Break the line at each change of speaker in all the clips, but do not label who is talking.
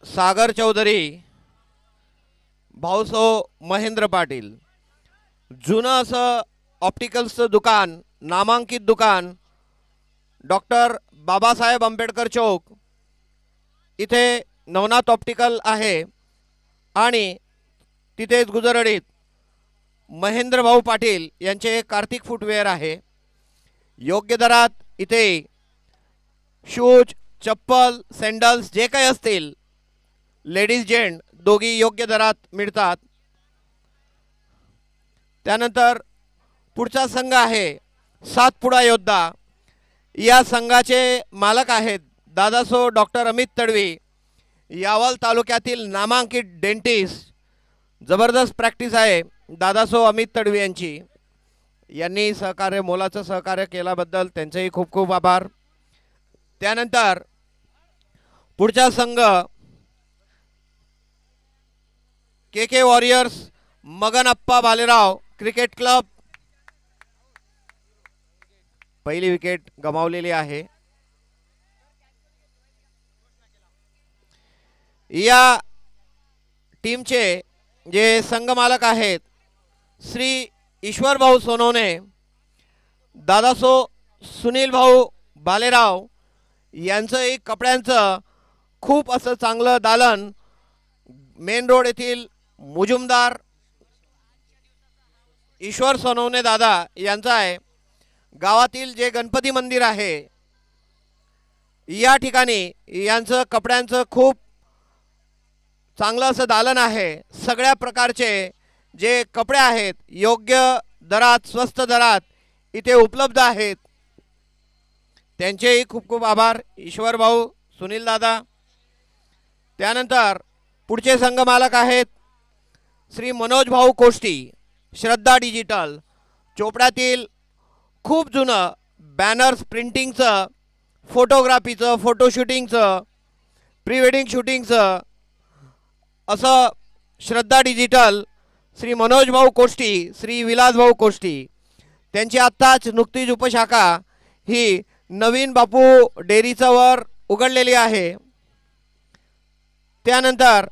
सागर चौधरी, भाऊसो महेंद्र पाटील, जुनं असं ऑप्टिकल्सचं दुकान, नामांकित दुकान डॉक्टर बाबासाहेब आंबेडकर चौक इथे नवनाथ ऑप्टिकल आहे आणि तिथेच गुजरडीत महेंद्र भाऊ पाटील यांचे कार्तिक फुटवेअर आहे। योग्य दरात इथे शूज, चप्पल, सँडल्स जे काही असतील लेडीज जेंट दोघी योग्य दरात मिळतात। त्यानंतर पुढचा संघ आहे सातपुडा योद्धा। या संघाचे मालक आहेत दादासो डॉक्टर अमित तडवी, यावल तालुक्यातील नामांकित डेंटिस्ट। जबरदस्त प्रॅक्टिस आहे दादासो अमित तडवी यांची। यांनी सहकार्य, मोलाचं सहकार्य केल्याबद्दल त्यांचेही खूप खूप आभार। त्यानंतर पुढचा संघ के वॉरियर्स मगनप्पा बालेराव क्रिकेट क्लब। पहिली विकेट गमावलेली आहे। या टीमचे जे संघ मालक आहेत श्री ईश्वर भाऊ सोनवणे, दादासो सुनील भाऊ बालेराव यांचं एक कपड्यांचं खूप असं चांगलं दालन मेन रोड येथील मुजुमदार ईश्वर सोनवणे दादा यांचं आहे। गावातील जे गणपती मंदिर आहे या ठिकाणी यांचं कपड्यांचं खूप चांगलं असं दालन आहे। सगळ्या प्रकारचे जे कपडे आहेत योग्य दरात, स्वस्त दरात इथे उपलब्ध आहेत। त्यांचेही खूप खूप आभार ईश्वर भाऊ, सुनील दादा। त्यानंतर पुढचे संघ मालक आहेत श्री मनोज भाऊ कोष्टी, श्रद्धा डिजिटल। चोपड्यातील खूप जुनं बॅनर्स प्रिंटिंगचं, फोटोग्राफीचं, फोटोशूटिंगचं, प्री वेडिंग शूटिंगचं असं श्रद्धा डिजिटल श्री मनोज भाऊ कोष्टी, श्री विलास भाऊ कोष्टी। त्यांची आत्ताच नुकतीच उपशाखा ही नवीन बापू डेअरीचा वर उघडलेली आहे। त्यानंतर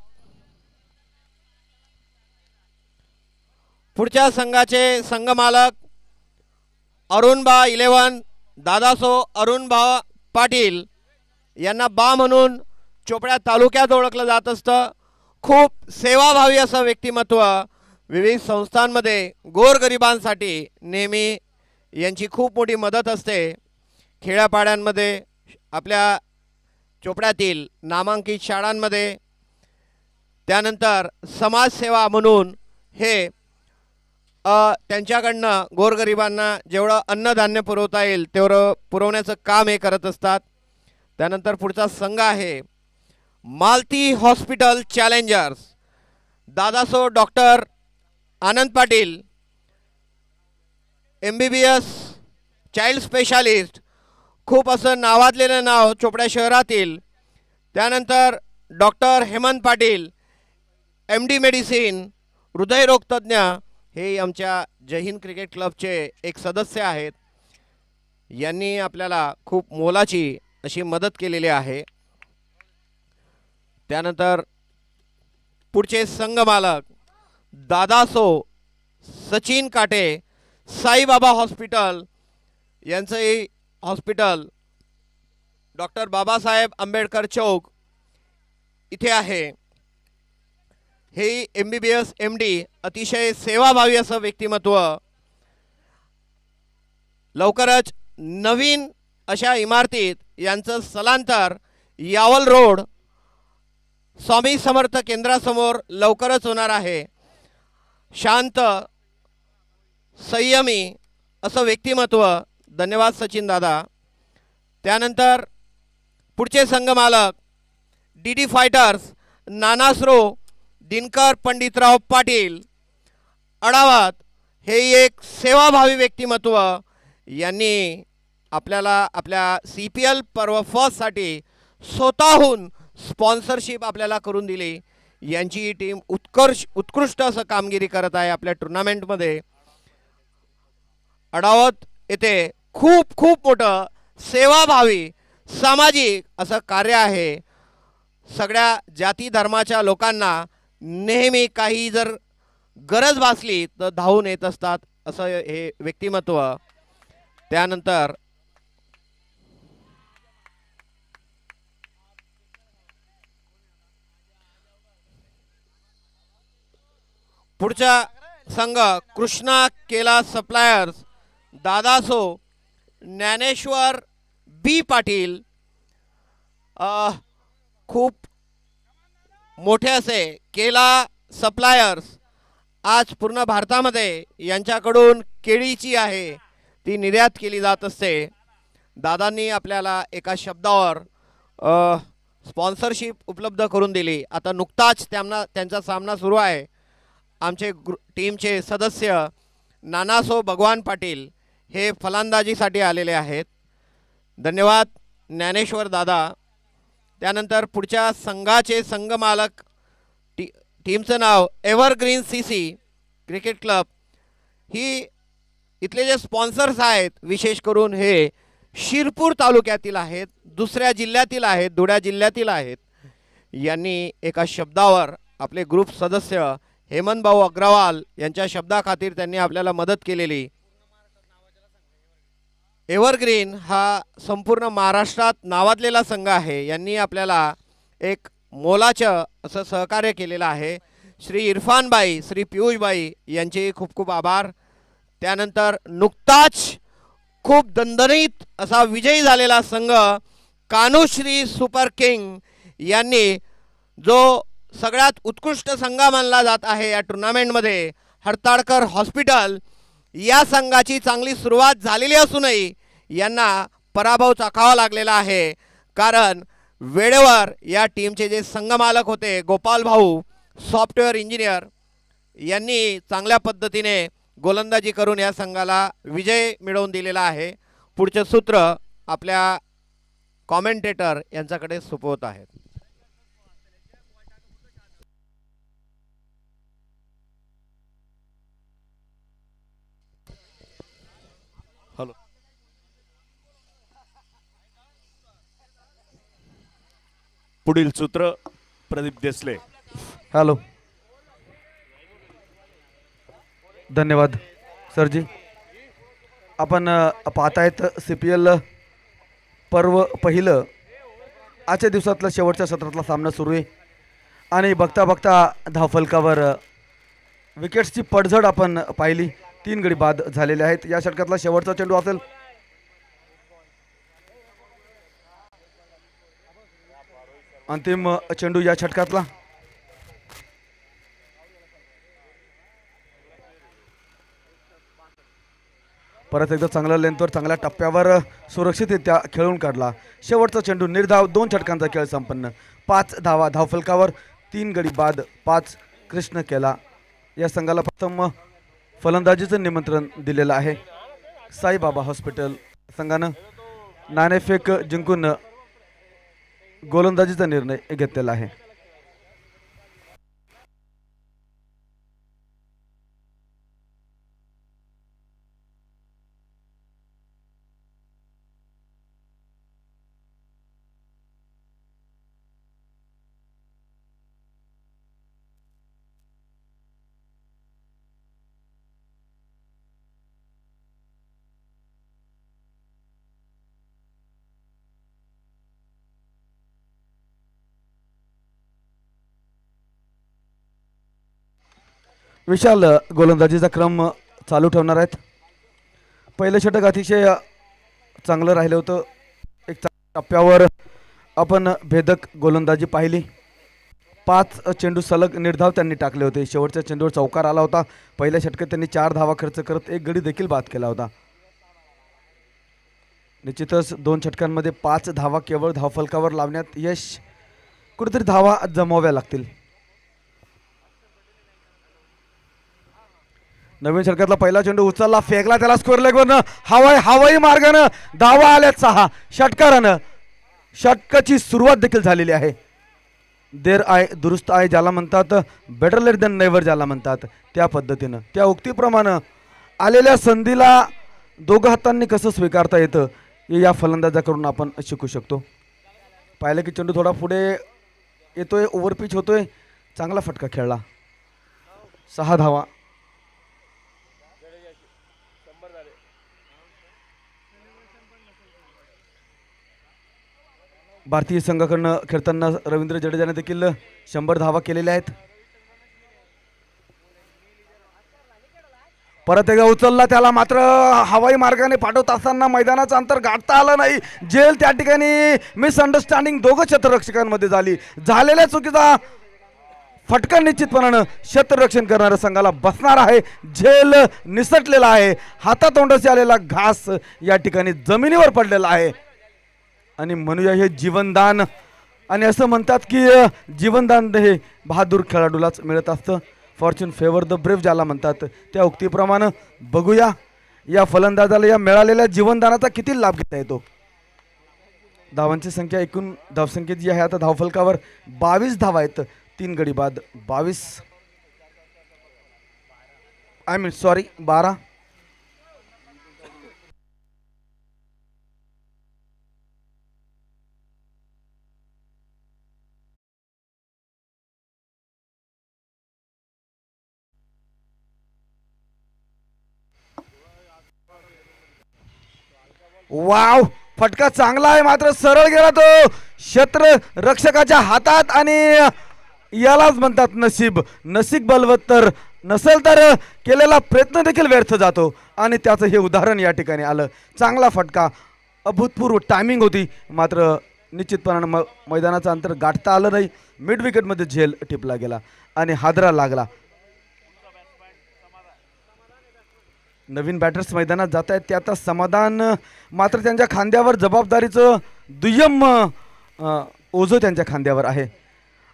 पुढच्या संघाचे संघ मालक अरुणबा 11 दादासो अरुणबा पाटील। यांना बा म्हणून चोपड्या तालुक्यात ओळखलं जात असतं। खूप सेवाभावी असं व्यक्तिमत्व, विविध संस्थांमध्ये गोरगरिबांसाठी नेहमी यांची खूप मोठी मदत असते। खेड्यापाड्यांमध्ये, आपल्या चोपड्यातील नामांकित शाळांमध्ये, त्यानंतर समाजसेवा म्हणून हे त्यांच्याकडनं गोरगरिबांना जेवढं अन्नधान्य पुरवता येईल तेवढं पुरवण्याचं काम हे करत असतात। त्यानंतर पुढचा संघ आहे Malti Hospital Challengers. Dadaso doctor Anand Patil, MBBS child specialist, खूप असं नावाजलेलं नाव चोपड्या शहरातील। त्यानंतर doctor Hemant Patil, MD medicine, हृदयरोगतज्ञ, हे आमच्या जय हिंद क्रिकेट क्लबचे एक सदस्य आहेत। यांनी आपल्याला खूप मोलाची अशी मदत केलेली आहे। त्यानंतर पुढचे संघ मालक दादासो सचिन काटे, साईबाबा हॉस्पिटल। यांचंही हॉस्पिटल डॉक्टर बाबासाहेब आंबेडकर चौक इथे आहे। हे MBBS MD, अतिशय सेवाभावी असं व्यक्तिमत्व। लवकरच नवीन अशा इमारतीत यांचं स्थलांतर यावल रोड स्वामी समर्थ केंद्रासमोर लवकरच होणार आहे। शांत, संयमी असं व्यक्तिमत्व। धन्यवाद सचिन दादा। त्यानंतर पुढचे संघ मालक DD फायटर्स नानासरो दिनकर पंडितराव पाटील अडावात। हे एक सेवाभावी व्यक्तिमत्व। यांनी आपल्याला आपल्या CPL पर्व फर्स्टसाठी स्वतःहून स्पॉन्सरशिप आपल्याला करून दिली। यांची ही टीम उत्कृष्ट असं कामगिरी करत आहे आपल्या टुर्नामेंटमध्ये। अडावत येथे खूप खूप मोठं सेवाभावी सामाजिक असं कार्य आहे। सगळ्या जाती धर्माच्या लोकांना नेहमी काही जर गरज भासली तर धावून येत असतात असं हे व्यक्तिमत्व. त्यानंतर पुढचा संघ कृष्णा केला सप्लायर्स, दादासो, ज्ञानेश्वर बी पाटील. खूप मोठे असे केला सप्लायर्स आज पूर्ण भारतामध्ये यांच्याकडून केळीची आहे ती निर्यात केली जात असते. दादांनी आपल्याला एका शब्दावर स्पॉन्सरशिप उपलब्ध करून दिली. आता नुकताच त्यांचा सामना सुरू आहे. आमचे टीमचे सदस्य नानासो भगवान पाटील हे फलंदाजीसाठी आलेले आहेत. धन्यवाद ज्ञानेश्वर दादा. त्यानंतर पुढच्या संघाचे संघमालक टीमचं नाव एव्हरग्रीन सीसी क्रिकेट क्लब. ही इथले जे स्पॉन्सर्स आहेत विशेष करून हे शिरपूर तालुक्यातील आहेत, दुसऱ्या जिल्ह्यातील आहेत, धुळ्या जिल्ह्यातील आहेत. यांनी एका शब्दावर आपले ग्रुप सदस्य हेमंत भाऊ अग्रवाल यांच्या शब्दाखातीर त्यांनी आपल्याला मदत केलेली. एव्हरग्रीन हा संपूर्ण महाराष्ट्रात नावाजलेला संघ आहे. यांनी आपल्याला एक मोलाचं असं सहकार्य केलेलं आहे. श्री इरफानबाई, श्री पियुषबाई यांचे खूप खूप आभार. त्यानंतर नुकताच खूप दणदणीत असा विजयी झालेला संघ कान्होश्री सुपर किंग यांनी जो सगळ्यात उत्कृष्ट संघ मानला जात आहे या टुर्नामेंटमध्ये हरताळकर हॉस्पिटल या संघाची चांगली सुरुवात झालेली असूनही यांना पराभव चाखावा लागलेला आहे. कारण वेळेवर या टीमचे जे संघमालक होते गोपाल भाऊ सॉफ्टवेअर इंजिनियर यांनी चांगल्या पद्धतीने गोलंदाजी करून या संघाला विजय मिळवून दिलेला आहे. पुढचे सूत्र आपल्या कॉमेंटेटर यांच्याकडे सोपवत आहेत.
हॅलो, पुढील सूत्र प्रदीप देसले.
हॅलो, धन्यवाद सरजी. आपण पाहतायत CPL पर्व पहिलं आजच्या दिवसातला शेवटच्या सत्रातला सामना सुरू आहे आणि बघता बघता धावफलकावर विकेट्सची पडझड आपण पाहिली. 3 गडी बाद झालेले आहेत. या षटकातला शेवटचा चेंडू असेल. अंतिम चेंडू या षटकातला. परत एकदा चांगल्या लेंथवर चांगल्या टप्प्यावर सुरक्षितरित्या खेळून काढला. शेवटचा चेंडू निर्धाव. 2 षटकांचा खेळ संपन्न. 5 धावा धावफलकावर. 3 गडी बाद. 5 कृष्ण केला. या संघाला प्रथम फलंदाजीचं निमंत्रण दिलेलं आहे. साईबाबा हॉस्पिटल संघानं नाणेफेक जिंकून गोलंदाजीचा निर्णय घेतलेला आहे. विशाल गोलंदाजीचा क्रम चालू ठेवणार आहेत. पहिलं षटक अतिशय चांगलं राहिलं होतं. एक टप्प्यावर आपण भेदक गोलंदाजी पाहिली. 5 चेंडू सलग निर्धाव त्यांनी टाकले होते. शेवटच्या चेंडूवर चौकार आला होता. पहिल्या षटकात त्यांनी 4 धावा खर्च करत 1 गडी देखील बाद केला होता. निश्चितच 2 षटकांमध्ये 5 धावा केवळ धावफलकावर लावण्यात यश. कुठेतरी धावा जमवाव्या लागतील. नवीन षटकातला पहिला चेंडू उचलला, फेकला, त्याला स्कोअर लेगवरनं हवाई मार्गानं धावा आल्यात 6 षटकारानं. षटकाची सुरुवात देखील झालेली आहे. देर आय दुरुस्त आहे ज्याला म्हणतात, बेटर लेट दॅन नेव्हर ज्याला म्हणतात, त्या पद्धतीनं त्या उक्तीप्रमाणे आलेल्या संधीला दोघं हातांनी कसं स्वीकारता येतं हे या फलंदाजाकडून आपण शिकू शकतो. पाहिलं की चेंडू थोडा पुढे येतोय, ओव्हरपिच होतोय, चांगला फटका खेळला, 6 धावा. भारतीय संघाकडनं खेळताना रवींद्र जडेजाने देखील 100 धावा केलेल्या आहेत. परत एकदा उचलला त्याला, मात्र हवाई मार्गाने पाठवत असताना मैदानाचं अंतर गाठता आलं नाही. जेल त्या ठिकाणी मिसअंडरस्टँडिंग दोघं क्षेत्ररक्षकांमध्ये झाली. झालेल्या चुकीचा फटका निश्चितपणानं क्षेत्ररक्षण करणाऱ्या संघाला बसणार आहे. झेल निसटलेला आहे, हातातोंडाशी आलेला घास या ठिकाणी जमिनीवर पडलेला आहे. आणि म्हणूया हे जीवनदान, आणि असं म्हणतात की जीवनदान हे बहादूर खेळाडूलाच मिळत असतं. फॉर्च्यून फेवर द ब्रेव्ह ज्याला म्हणतात, त्या उक्तीप्रमाणे बघूया या फलंदाजाला या मिळालेल्या जीवनदानाचा किती लाभ घेता येतो. धावांची संख्या, एकूण धावसंख्या जी आहे आता धावफलकावर 22 धावा आहेत. 3 गडी बाद 12. वाव, फटका चांगला आहे, मात्र सरळ गेला तो क्षेत्र रक्षकाच्या हातात. आणि यालाच म्हणतात नशीब. नशीब बलवत्तर नसेल तर केलेला प्रयत्न देखील व्यर्थ जातो, आणि त्याचं हे उदाहरण या ठिकाणी आलं. चांगला फटका, अभूतपूर्व टायमिंग होती, मात्र निश्चितपणानं मैदानाचं अंतर गाठता आलं नाही. मिड विकेटमध्ये झेल टिपला गेला आणि हादरा लागला. नवीन बॅटर्स मैदानात जात आहेत, ते आता समाधान, मात्र त्यांच्या खांद्यावर जबाबदारीचं दुय्यम ओझं त्यांच्या खांद्यावर आहे.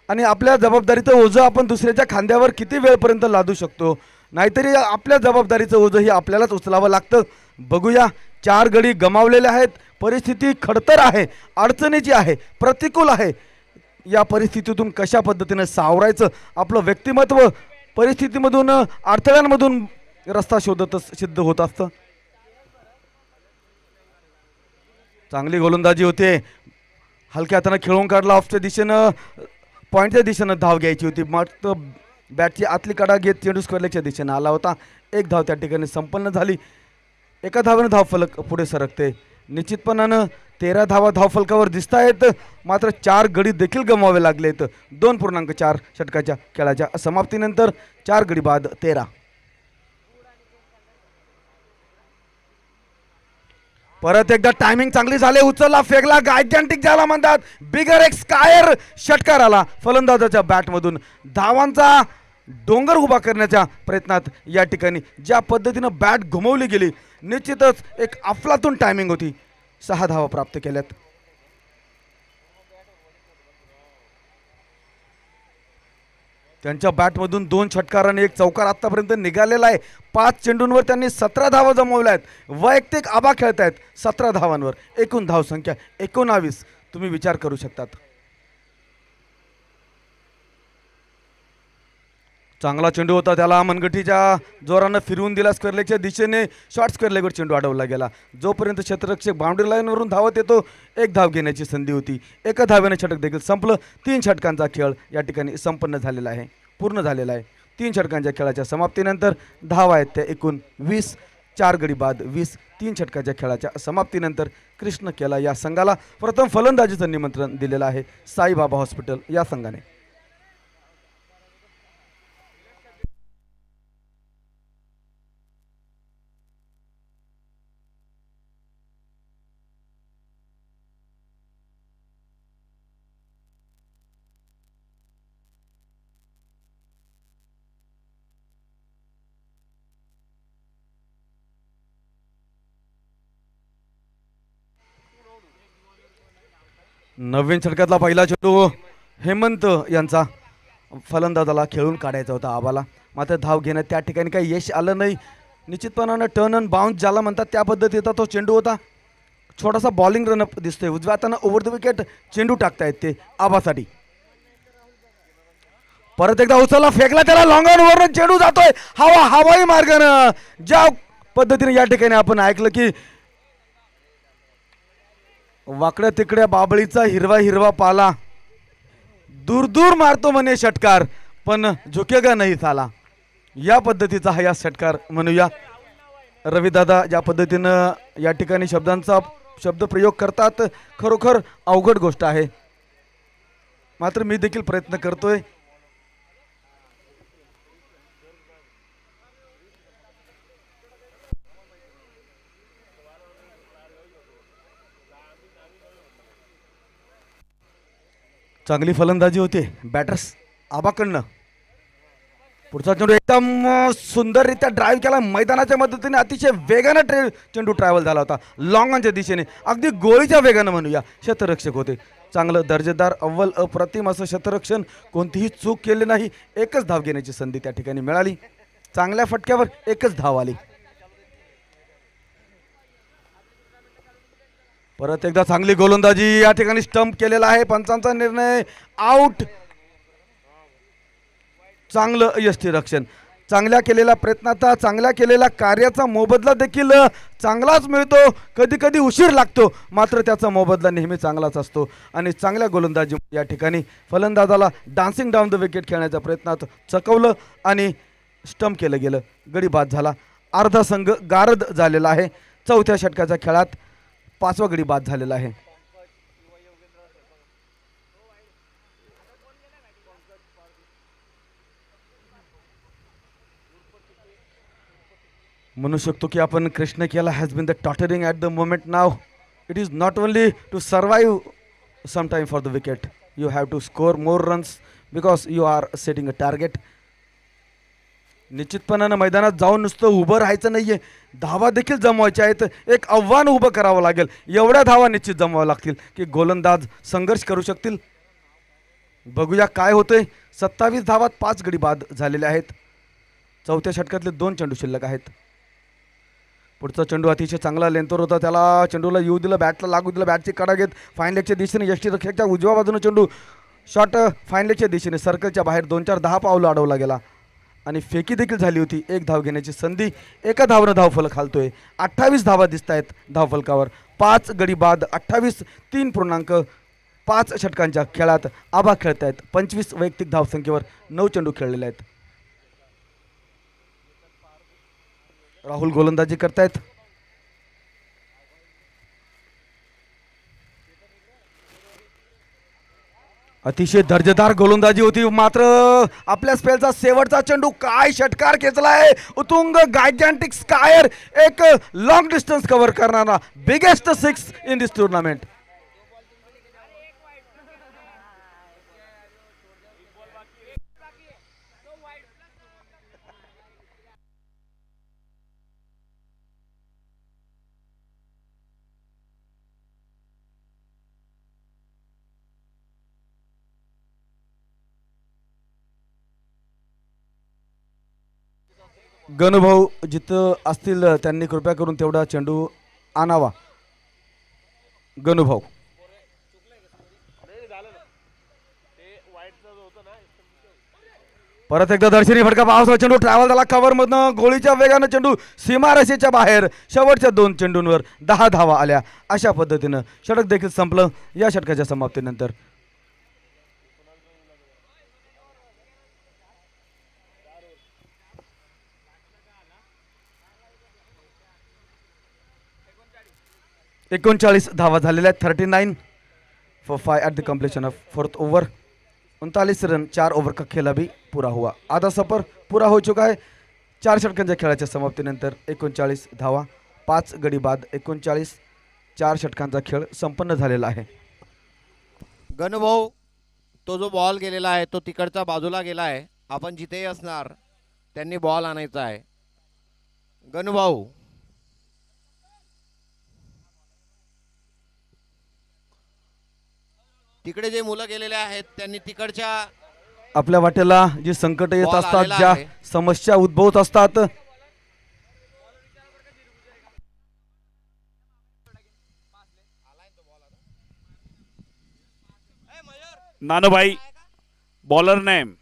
आणि आपल्या जबाबदारीचं ओझं आपण दुसऱ्याच्या खांद्यावर किती वेळपर्यंत लादू शकतो, नाहीतरी आपल्या जबाबदारीचं ओझं हे आपल्यालाच उचलावं लागतं. बघूया, 4 गडी गमावलेले आहेत. परिस्थिती खडतर आहे, अडचणीची आहे, प्रतिकूल आहे. या परिस्थितीतून कशा पद्धतीनं सावरायचं, आपलं व्यक्तिमत्व परिस्थितीमधून, अडथळ्यांमधून रस्ता शोधतच सिद्ध होत असतं. चांगली गोलंदाजी होते, हलक्या हातानं खेळून काढला. ऑफच्या दिशेनं, पॉईंटच्या दिशेनं धाव घ्यायची होती, मात्र बॅटची आतली कडा घेत चेंडू स्क्वेअरलेगच्या दिशेनं आला होता. 1 धाव त्या ठिकाणी संपन्न झाली. 1 धावेनं धावफलक पुढे सरकते. निश्चितपणानं 13 धावा धावफलकावर दिसत आहेत, मात्र 4 गडी देखील गमवावे लागलेत. 2.4 षटकाच्या खेळाच्या समाप्तीनंतर 4 गडी बाद 13. परत एकदा टायमिंग चांगली झाली, उचलला, फेकला, गायगॅन्टिक ज्याला म्हणतात, बिगर एक स्कायर षटकार आला फलंदाजाच्या बॅटमधून. धावांचा डोंगर उभा करण्याच्या प्रयत्नात या ठिकाणी ज्या पद्धतीनं बॅट घुमवली गेली, निश्चितच एक अफलातून टायमिंग होती. 6 धावा प्राप्त केल्यात. त्यांच्या बॅटमधून 2 षटकार आणि 1 चौकार आतापर्यंत निघालेला आहे. 5 चेंडूंवर त्यांनी 17 धावा जमवल्या आहेत. वैयक्तिक आबा खेळतायत 17 धावांवर. एकूण धावसंख्या 19. तुम्ही विचार करू शकतात. चांगला चेंडू होता, त्याला मनगटीच्या जोरानं फिरवून दिला. स्क्वेअरलेगच्या दिशेने शॉर्ट स्क्वेअरलेगवर चेंडू अडवला गेला. जोपर्यंत क्षेत्ररक्षक बाउंड्री लाईनवरून धावत येतो, 1 धाव घेण्याची संधी होती. 1 धावेने षटक देखील संपलं. 3 षटकांचा खेळ या ठिकाणी संपन्न झालेला आहे, पूर्ण झालेला आहे. 3 षटकांच्या खेळाच्या समाप्तीनंतर धावा आहेत त्या एकूण 20. 4 गडी बाद 20. 3 षटकाच्या खेळाच्या समाप्तीनंतर कृष्ण केला या संघाला प्रथम फलंदाजीचं निमंत्रण दिलेलं आहे साईबाबा हॉस्पिटल या संघाने. नवीन षटकातला पहिला चेंडू हेमंत यांचा फलंदाजाला खेळून काढायचा होता आबाला, मात्र धाव घेण्यात त्या ठिकाणी काही यश आलं नाही. निश्चितपणानं टर्न अँड बाउन्स ज्याला म्हणतात त्या पद्धतीचा तो चेंडू होता. छोटासा बॉलिंग रनअप दिसतोय. उजव्या हातानं ओव्हर द विकेट चेंडू टाकतायत ते आबासाठी. परत एकदा उचलला, फेकला, त्याला लॉंग ऑन ओव्हर चेंडू जातोय हवाई मार्गानं. ज्या पद्धतीने या ठिकाणी आपण ऐकलं की वाकड्या तिकड्या बाबळीचा हिरवा हिरवा पाला, दूर दूर मारतो म्हणे षटकार, पण झुकेगा नाही साला. या पद्धतीचा हा या षटकार म्हणूया. रविदादा ज्या पद्धतीनं या ठिकाणी शब्दांचा शब्दप्रयोग करतात, खरोखर अवघड गोष्ट आहे. मात्र मी देखील प्रयत्न करतोय. चांगली फलंदाजी होते बॅटर्स आबाकडनं. पुढचा चेंडू एकदम सुंदररित्या ड्राईव्ह केला मैदानाच्या मदतीने. अतिशय वेगानं चेंडू ट्रॅव्हल झाला होता लॉंग दिशेने, अगदी गोळीच्या वेगानं म्हणूया. शतरक्षक होते, चांगलं दर्जेदार अव्वल अप्रतिम असं शतरक्षण. कोणतीही चूक केली नाही. एकच धाव घेण्याची संधी त्या ठिकाणी मिळाली. चांगल्या फटक्यावर एकच धाव आली. परत एकदा चांगली गोलंदाजी. या ठिकाणी स्टंप केलेला आहे. पंचांचा निर्णय आउट. चांगलं यष्टीरक्षण. चांगल्या केलेल्या प्रयत्नाचा, चांगल्या केलेल्या कार्याचा मोबदला देखील चांगलाच मिळतो. कधी कधी उशीर लागतो, मात्र त्याचा मोबदला नेहमी चांगलाच असतो. आणि चांगल्या गोलंदाजी या ठिकाणी फलंदाजाला डान्सिंग डाऊन द विकेट खेळण्याच्या प्रयत्नात चकवलं आणि स्टंप केलं गेलं. गडी बाद झाला. अर्धा संघ गारद झालेला आहे. चौथ्या षटकाच्या खेळात 5वा गडी बाद झालेला आहे. म्हणू शकतो की आपण कृष्ण केला has been the tottering at the moment. Now it is not only to survive some time for the wicket. You have to score more runs because you are setting a target. निश्चितपणानं मैदानात जाऊन नुसतं उभं राहायचं नाहीये, धावा देखील जमवायच्या आहेत. एक आव्हान उभं करावं लागेल. एवढ्या धावा निश्चित जमवाव्या लागतील की गोलंदाज संघर्ष करू शकतील. बघूया काय होतंय. 27 धावात 5 गडी बाद झालेले आहेत. चौथ्या षटकातले 2 चेंडू शिल्लक आहेत. पुढचा चेंडू अतिशय चांगला लेंथवर होता. त्याला चेंडूला येऊ दिलं, बॅटला लागू दिलं. बॅटची कडा घेत फाईन लेगच्या दिशेने यष्टीरक्षकाच्या उजव्या बाजूने चेंडू शॉट फाईन लेगच्या दिशेने सर्कलच्या बाहेर 2-4-10 पावलं अडवला गेला आणि फेकी देखील झाली होती. एक धाव घेण्याची संधी. एका धावनं धावफलक खालतोय. 28 धावा दिसत आहेत धावफलकावर. 5 गडी बाद. 28 3.5 षटकांच्या खेळात आबा खेळत आहेत. 25 वैयक्तिक धावसंख्येवर 9 चेंडू खेळलेले आहेत. राहुल गोलंदाजी करतायत. अतिशय दर्जेदार गोलंदाजी होती. मात्र आपल्या स्पेलचा शेवटचा चेंडू काय षटकार खेचलाय. उतुंग गायजॅन्टिक स्कायर. एक लॉंग डिस्टन्स कव्हर करणारा बिगेस्ट 6 इन दिस टुर्नामेंट. गणुभाऊ जिथं असतील त्यांनी कृपया करून तेवढा चेंडू आणावा. गणुभाऊ. परत एकदा दर्शनी फटका. पावसाचा चेंडू ट्रॅव्हल झाला कव्हर मधनं. गोळीच्या वेगानं चेंडू सीमारेषेच्या बाहेर. शेवटच्या 2 चेंडूंवर 10 धावा आल्या. अशा पद्धतीनं षटक देखील संपलं या षटकाच्या समाप्तीनंतर. एकोणचाळीस धावा झालेल्या आहेत. 39 for 5 at the completion of 4th over. 39 run 4 over का खेला भी पूरा हुआ. आधा सफर पूरा हो चुका है. 4 षटकांच्या खेळाच्या समाप्तीनंतर 39 धावा 5 गडी बाद. 39 4 षटकांचा खेळ संपन्न झालेला आहे.
गणभाऊ, तो जो बॉल गेलेला आहे तो तिकडचा बाजूला गेला आहे. आपण जिथेही असणार त्यांनी बॉल आणायचा आहे. गणभाऊ. तिकडे जे मुलं गेलेले आहेत त्यांनी तिकडच्या
आपल्या वाटेला जी संकट येत असतात, ज्या समस्या उद्भवत असतात,
Nanubhai bowler name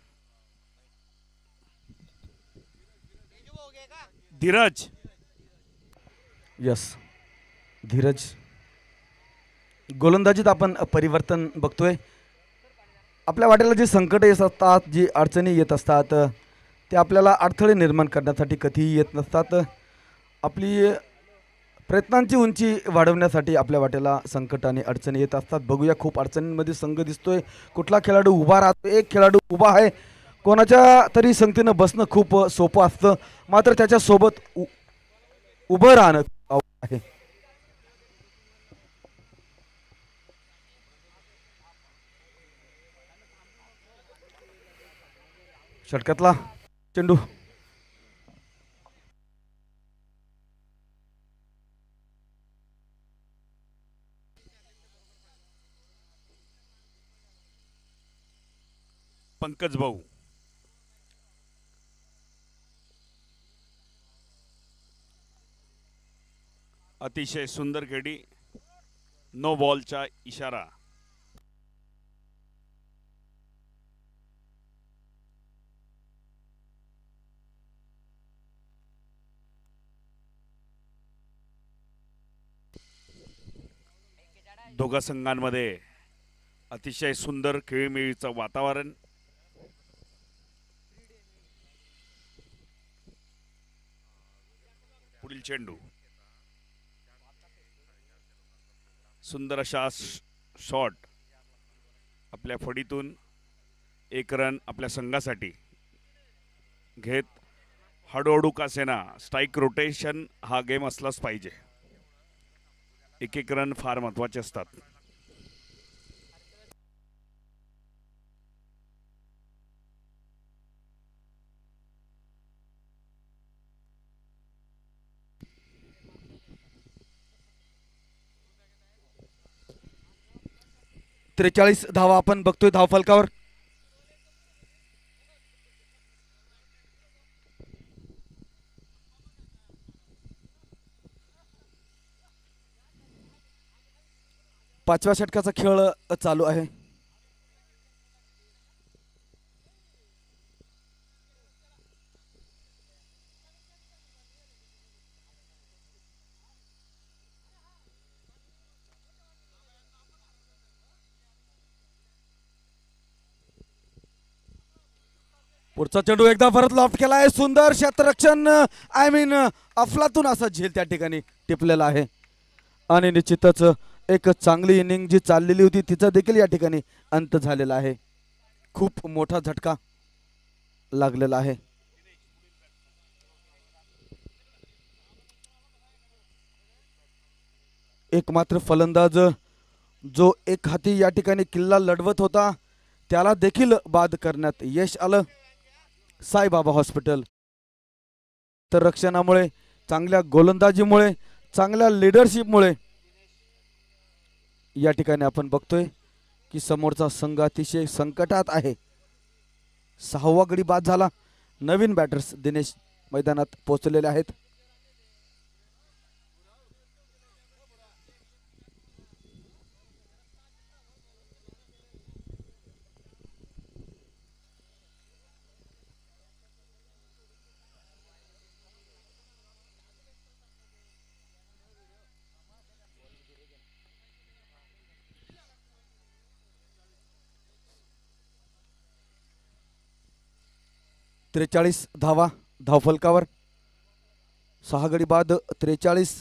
Dheeraj.
Yes Dheeraj. गोलंदाजीत आपण परिवर्तन बघतोय. आपल्या वाटेला जी संकट येत असतात, जी अडचणी येत असतात, ते आपल्याला अडथळे निर्माण करण्यासाठी कधीही येत नसतात. आपली प्रयत्नांची उंची वाढवण्यासाठी आपल्या वाटेला संकट आणि अडचणी येत असतात. बघूया, खूप अडचणींमध्ये संघ दिसतोय. कुठला खेळाडू उभा राहतो? एक खेळाडू उभा आहे. कोणाच्या तरी संगतीनं बसणं खूप सोपं असतं, मात्र त्याच्यासोबत उभं राहणं अवघड आहे. षटकातला चेंडू
पंकज भाऊ. अतिशय सुंदर खेळी. नो बॉलचा इशारा. दोघा संघांमध्ये अतिशय सुंदर खेळीमेळीचं वातावरण. पुढील चेंडू. सुंदर अशा शॉट आपल्या फडीतून एक रन आपल्या संघासाठी घेत. हळूहळू का सेना स्ट्राईक रोटेशन हा गेम असलाच पाहिजे. एक एक रन फार महत्वाचे असतात.
त्रेचाळीस धावा आपण बघतोय धावफलकावर. पाचव्या षटकाचा खेळ चालू आहे. पुढचा चेंडू एकदा परत लॉफ्ट केला आहे. सुंदर क्षेत्ररक्षण, आय मीन अफलातून असा झेल त्या ठिकाणी टिपलेला आहे. आणि निश्चितच एक चांगली इनिंग जी चाललेली होती तिचा देखील या ठिकाणी अंत झालेला आहे. खूप मोठा झटका लागलेला आहे. एकमात्र फलंदाज जो एक हाती या ठिकाणी किल्ला लढवत होता त्याला देखील बाद करण्यात यश आलं. साईबाबा हॉस्पिटल तर रक्षणामुळे, चांगल्या गोलंदाजीमुळे, चांगल्या लिडरशिपमुळे या ठिकाणी आपण बघतोय की समोरचा संघ अतिशय संकटात आहे. 6वा गडी बाद झाला. नवीन बॅटर्स दिनेश मैदानात पोहोचलेले आहेत. त्रेचाळीस धावा धावफलकावर. 6 गडी बाद 43.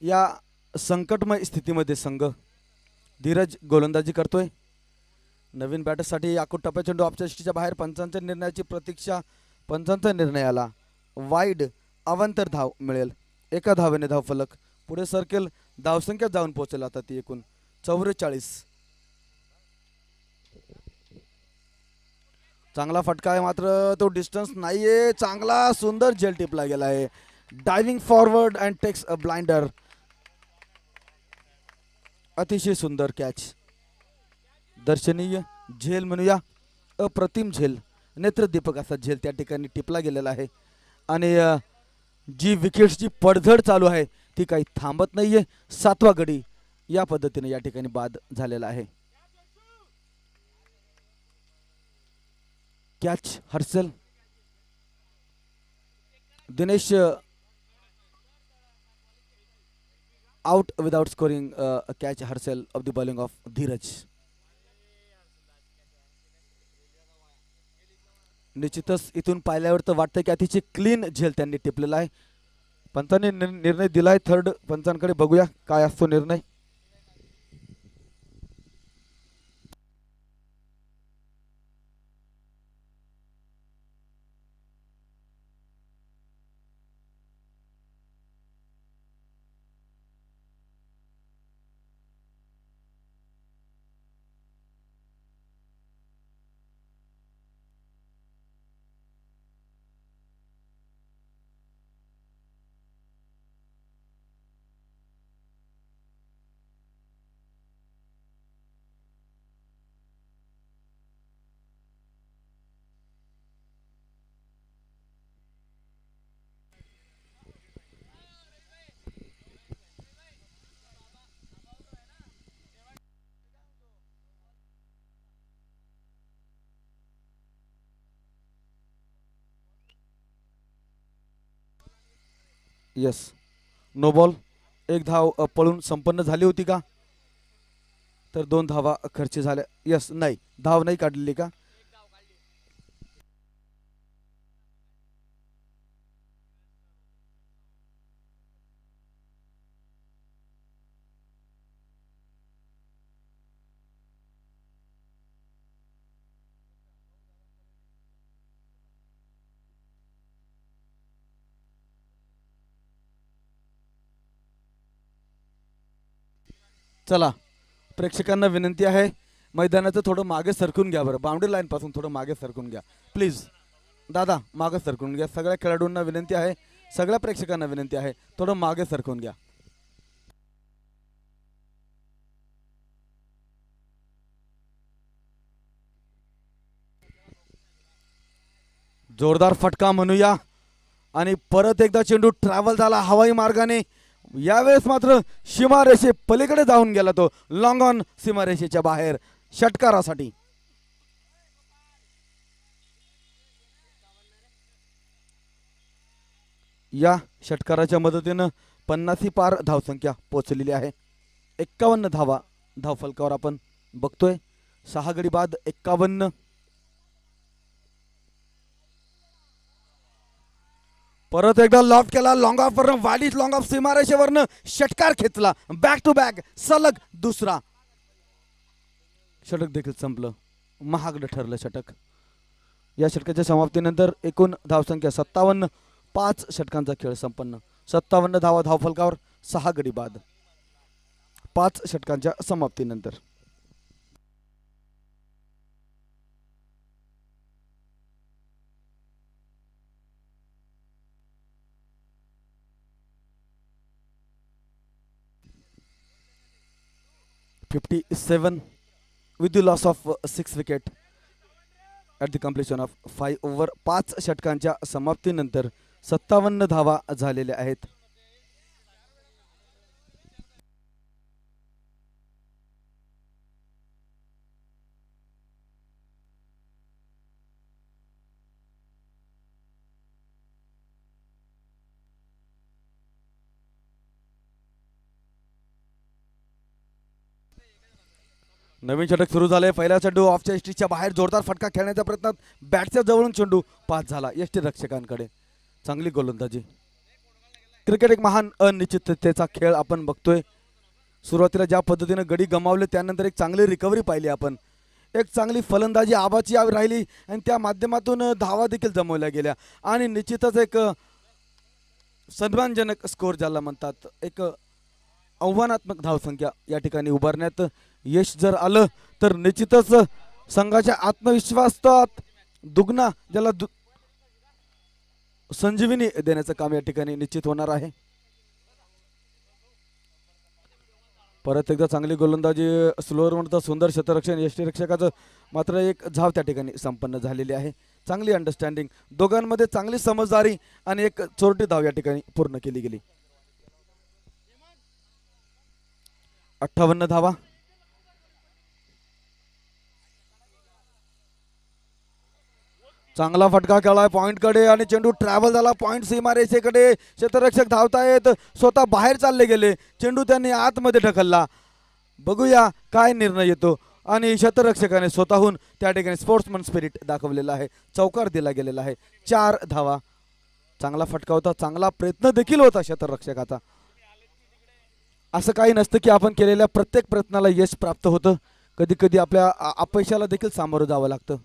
या संकटमय स्थितीमध्ये संघ धीरज गोलंदाजी करतोय. नवीन बॅटरसाठी याकूट टप्प्या चेंडू ऑफच्या बाहेर. पंचांच्या निर्णयाची प्रतीक्षा. पंचांच्या निर्णयाला वाईड अवांतर धाव मिळेल. एका धावेने धावफलक पुढे सरकेल. धावसंख्या जाऊन पोहोचेल आता ती एकूण 44. चांगला फटका आहे मात्र तो डिस्टन्स नाहीये. चांगला सुंदर झेल टिपला गेला आहे. Diving forward and takes a blinder. अतिशय सुंदर कॅच. दर्शनीय झेल म्हणूया, अप्रतिम झेल, नेत्रदीपक असा झेल त्या ठिकाणी टिपला गेलेला आहे. आणि जी विकेट्सची पडझड चालू आहे ती काही थांबत नाहीये. 7वा गडी या पद्धतीने या ठिकाणी बाद झालेला आहे. Catch Harshal. Dinesh out without scoring a catch. Herschel of the bowling of Dheeraj. निश्चितच इथून पाहिल्यावर तर वाटतं की अतिशय क्लीन झेल त्यांनी टिपलेला आहे. पंचांनी निर्णय दिलाय. थर्ड पंचांकडे बघूया काय असतो निर्णय. Yes, no ball. एक धाव पळून संपन्न झाली होती का? तर 2 धावा खर्च झाल्या. यस, नाही, धाव नाही काढलेली का? चला, प्रेक्षकांना विनंती आहे मैदानाचं थोडं मागे सरकून घ्या. बरं, बाउंड्री लाईन पासून थोडं मागे सरकून घ्या प्लीज. दादा मागे सरकून घ्या. सगळ्या खेळाडूंना विनंती आहे, सगळ्या प्रेक्षकांना विनंती आहे, थोडं मागे सरकून घ्या. जोरदार फटका म्हणूया आणि परत एकदा चेंडू ट्रॅव्हल झाला हवाई मार्गाने. यावेळेस मात्र सीमारेषे पलीकडे जाऊन गेला तो. लॉंग ऑन सीमारेषेच्या बाहेर षटकारासाठी. या षटकाराच्या मदतीनं 50 पार धावसंख्या पोहोचलेली आहे. 51 धावा धावफलकावर आपण बघतोय. 6 गडी बाद 51. परत एकदा लॉफ्ट केला. लॉंग ऑफ वरनं वाडीत लॉंग ऑफ सीमारेषेवरनं षटकार खेचला. बॅक टू बॅक सलग दुसरा षटक देखील संपलं. महागडं ठरलं षटक. या षटकाच्या समाप्तीनंतर एकूण धावसंख्या 57. 5 षटकांचा खेळ संपन्न. 57 धावा धावफलकावर. 6 गडी बाद 5 षटकांच्या समाप्तीनंतर. (57) with the loss of 6 wicket at the completion of 5 over. 5 षटकांच्या समाप्तीनंतर 57 धावा झालेल्या आहेत. नवीन षटक सुरू झाले. पहिला चेंडू ऑफच्या एसटीच्या बाहेर जोरदार फटका खेळण्याच्या प्रयत्नात बॅटच्या जवळून चेंडू पास झाला एसटी रक्षकांकडे. चांगली गोलंदाजी. क्रिकेट एक महान अनिश्चिततेचा खेळ आपण बघतोय. सुरुवातीला ज्या पद्धतीने गडी गमावले त्यानंतर एक चांगली रिकव्हरी पाहिली आपण. एक चांगली फलंदाजी आबाची राहिली आणि त्या माध्यमातून धावा देखील जमवल्या गेल्या आणि निश्चितच एक सन्मानजनक स्कोर ज्याला म्हणतात, एक आव्हानात्मक धावसंख्या या ठिकाणी उभारण्यात यश जर आलं तर निश्चितच संघाच्या आत्मविश्वासात दुगना ज्याला संजीवनी देण्याचं काम या ठिकाणी निश्चित होणार आहे. परत एकदा चांगली गोलंदाजी. स्लोअर म्हणतं सुंदर शतरक्षण यष्टी रक्षकाचं. मात्र एक धाव त्या ठिकाणी संपन्न झालेली आहे. चांगली अंडरस्टँडिंग दोघांमध्ये, चांगली समजदारी आणि एक चोरटी धाव या ठिकाणी पूर्ण केली गेली. 58 धावा. चांगला फटका खेळलाय पॉइंट कडे आणि चेंडू ट्रॅव्हल झाला पॉइंट सीमारेषेकडे. क्षेत्ररक्षक धावतायत, स्वतः बाहेर चालले गेले. चेंडू त्यांनी आतमध्ये ढकलला. बघूया काय निर्णय येतो. आणि शतरक्षकाने स्वतःहून त्या ठिकाणी स्पोर्ट्समन स्पिरिट दाखवलेला आहे. चौकार दिला गेलेला आहे. 4 धावा. चांगला फटका होता, चांगला प्रयत्न देखील होता शतरक्षकाचा. असं काही नसतं की आपण केलेल्या प्रत्येक प्रयत्नाला यश प्राप्त होतं. कधी कधी आपल्या अपयशाला देखील सामोरं जावं लागतं.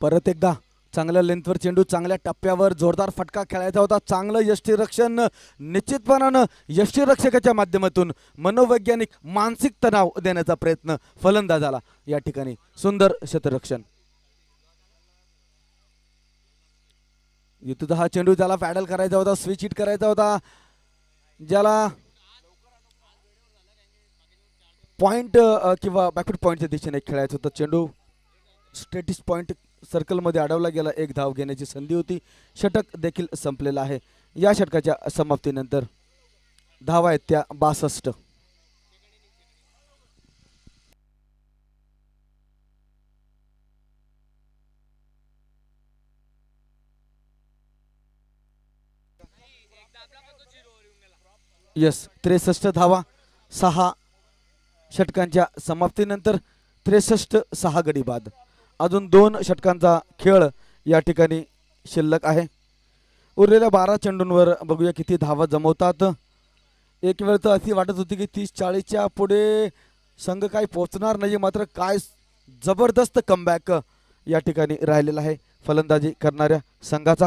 परत एकदा चांगल्या लेंथवर चेंडू, चांगल्या टप्प्यावर जोरदार फटका खेळायचा होता. चांगलं यष्टीरक्षण. निश्चितपणानं यष्टीरक्षकाच्या माध्यमातून मनोवैज्ञानिक मानसिक तणाव देण्याचा प्रयत्न फलंदाजाला या ठिकाणी. सुंदर शतरक्षण. इथं हा चेंडू ज्याला पॅडल करायचा होता, स्विच हिट करायचा होता, ज्याला पॉइंट किंवा बॅकफुट पॉइंटच्या दिशेने खेळायचं होतं. चेंडू स्टेटिस पॉइंट सर्कलमध्ये अडवला गेला. 1 धाव घेण्याची संधी होती. षटक देखील संपलेला आहे. या षटकाच्या समाप्तीनंतर धावा आहेत त्या 62. यस 63 धावा. 6 षटकांच्या समाप्तीनंतर 63-6 गडी बाद. अजून 2 षटकांचा खेळ या ठिकाणी शिल्लक आहे. उरलेल्या 12 चेंडूंवर बघूया किती धावा जमवतात. एक वेळ तर अशी वाटत होती की 30-40च्या पुढे संघ काही पोहोचणार नाही, मात्र काय जबरदस्त कमबॅक या ठिकाणी राहिलेला आहे फलंदाजी करणाऱ्या संघाचा.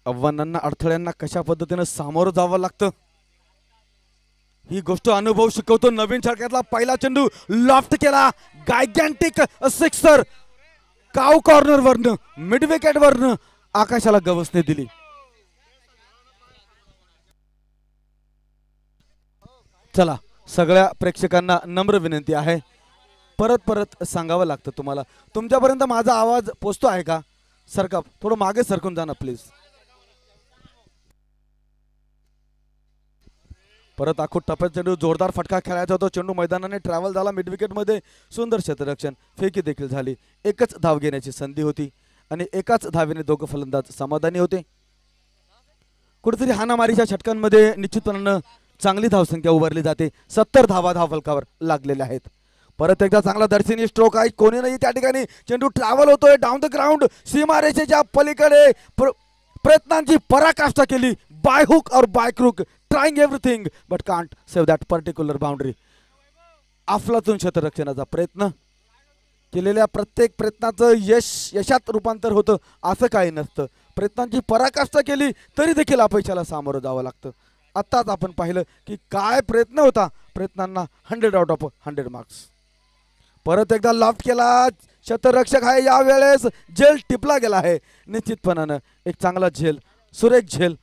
आव्हानांना, अडथळ्यांना कशा पद्धतीने सामोरं जावं लागतं ही गोष्ट अनुभव शिकवतो. नवीन षटकातला पहिला चेंडू लॉफ्ट केला. गायगॅन्टिक सिक्सर. काव कॉर्नर वरनं, मिड विकेट वरनं आकाशाला गवसणी दिली. चला, सगळ्या प्रेक्षकांना नम्र विनंती आहे, परत परत सांगावं लागतं तुम्हाला. तुमच्यापर्यंत माझा आवाज पोचतो आहे का? सरका, थोडं मागे सरकून जा ना प्लीज. परत आखूट टप्प्यात चेंडू, जोरदार फटका खेळायचा होता. चेंडू मैदानाने ट्रॅव्हल झाला मिड विकेट मध्ये. सुंदर क्षेत्ररक्षण. फेकी देखील झाली. 1च धाव घेण्याची संधी होती आणि 1च धावेने दोघं फलंदाज समाधानी होते. कुठेतरी हाणामारीच्या षटकांमध्ये निश्चितपणानं चांगली धावसंख्या उभारली जाते. 70 धावा धावफलकावर लागलेल्या आहेत. परत एकदा चांगला दर्शनी स्ट्रोक आहे. कोणी नाही त्या ठिकाणी. चेंडू ट्रॅव्हल होतोय डाऊन द ग्राउंड. सीमारेषेच्या पलीकडे प्रयत्नांची पराकाष्ठा केली. बाय हुक और by crook, trying everything but can't save that particular boundary. अफलातून क्षेत्ररक्षणाचा प्रयत्न केलेल्या प्रत्येक प्रयत्नाचं यशात रूपांतर होतं असं काही नसतं. प्रयत्नांची पराकाष्ठा केली तरी देखील अपयशाला सामोरं जावं लागतं. आत्ताच आपण पाहिलं की काय प्रयत्न होता. प्रयत्नांना 100 आउट ऑफ 100 मार्क्स. परत एकदा लॉफ्ट केला. शतरक्षक आहे. यावेळेस झेल टिपला गेला आहे. निश्चितपणानं एक चांगला झेल, सुरेख झेल,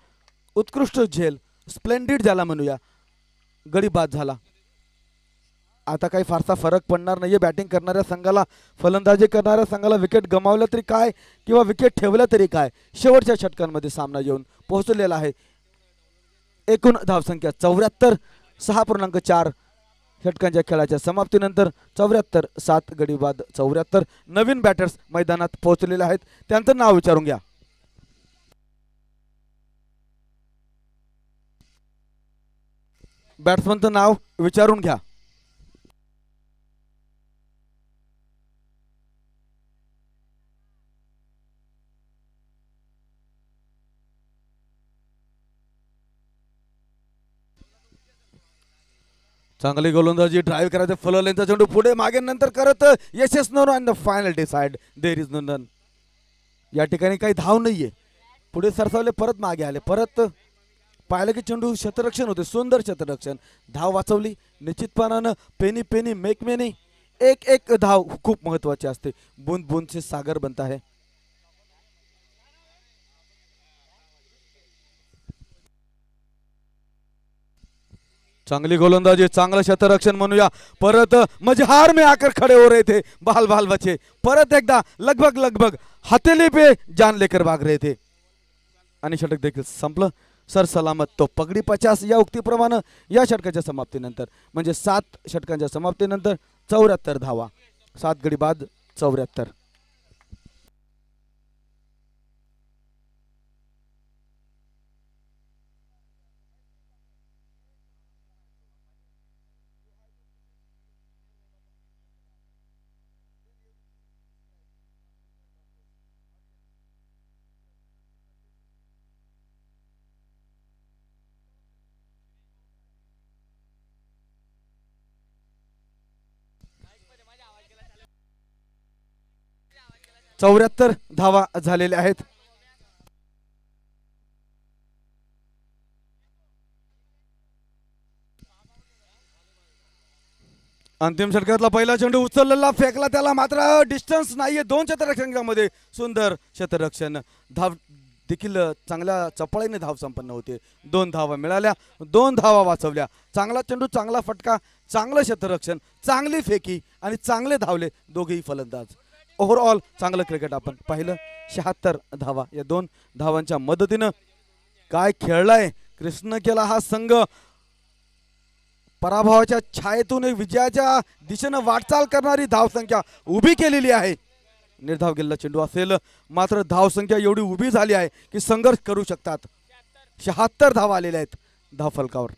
उत्कृष्ट झेल, स्प्लेंडिड ज्याला म्हणूया, गडी बाद झाला. आता काही फारसा फरक पडणार नाहीये बॅटिंग करणाऱ्या संघाला. फलंदाजी करणाऱ्या संघाला विकेट गमावलं तरी काय किंवा विकेट ठेवलं तरी काय, शेवटच्या षटकांमध्ये सामना येऊन पोहोचलेला आहे. एकूण धावसंख्या 74. 6.4 षटकांच्या खेळाच्या समाप्तीनंतर 74-7 गडी बाद. 74 नवीन बॅटर्स मैदानात पोहोचलेले आहेत. त्यांचं नाव विचारून घ्या. बॅट्समनचं नाव विचारून घ्या. चांगली गोलंदाजी, ड्राईव्ह करायचं, फुलवलेंचा चेंडू पुढे मागे नंतर करत यशस no and the final decide there is no none. या ठिकाणी काही धाव नाहीये. पुढे सरसावले, परत मागे आले, परत पाहिलं की चेंडू क्षेत्ररक्षण होते. सुंदर क्षेत्ररक्षण. धाव वाचवली. निश्चितपणानं पेनी पेनी मेक मेनी. एक एक धाव खूप महत्वाची असते. बूंद बूंद से सागर बनता है. चांगली गोलंदाजी, चांगलं क्षेत्ररक्षण म्हणूया. परत मजहार में आकर खड़े हो रहे थे, बाल बाल बचे. परत एकदा लगभग लगभग हथेली पे जान लेकर भाग रहे थे. आणि षटक देखील संपलं. सर सलामत तो पगडी 50 या उक्तीप्रमाणे या षटकाच्या समाप्तीनंतर म्हणजे 7 षटकांच्या समाप्तीनंतर 74 धावा. 7 गडी बाद 74. चौऱ्याहत्तर धावा झालेल्या आहेत. अंतिम षटकातला पहिला चेंडू उचललेला फेकला त्याला, मात्र डिस्टन्स नाहीये. 2 क्षेत्ररक्षकांमध्ये सुंदर क्षेत्ररक्षण. धाव देखील चांगल्या चपळीने धाव संपन्न होते. 2 धावा मिळाल्या, 2 धावा वाचवल्या. चांगला चेंडू, चांगला फटका, चांगलं क्षेत्ररक्षण, चांगली फेकी आणि चांगले धावले दोघेही फलंदाज. ओव्हरऑल चांगलं क्रिकेट आपण पाहिलं. 76 धावा या 2 धावांच्या मदतीनं काय खेळलाय कृष्ण केला हा संघ. पराभवाच्या छायेतून विजयाच्या दिशेनं वाटचाल करणारी धावसंख्या उभी केलेली आहे. निर्धाव गेलेला चेंडू असेल, मात्र धावसंख्या एवढी उभी झाली आहे की संघर्ष करू शकतात. 76 धावा आलेल्या आहेत धावफलकावर.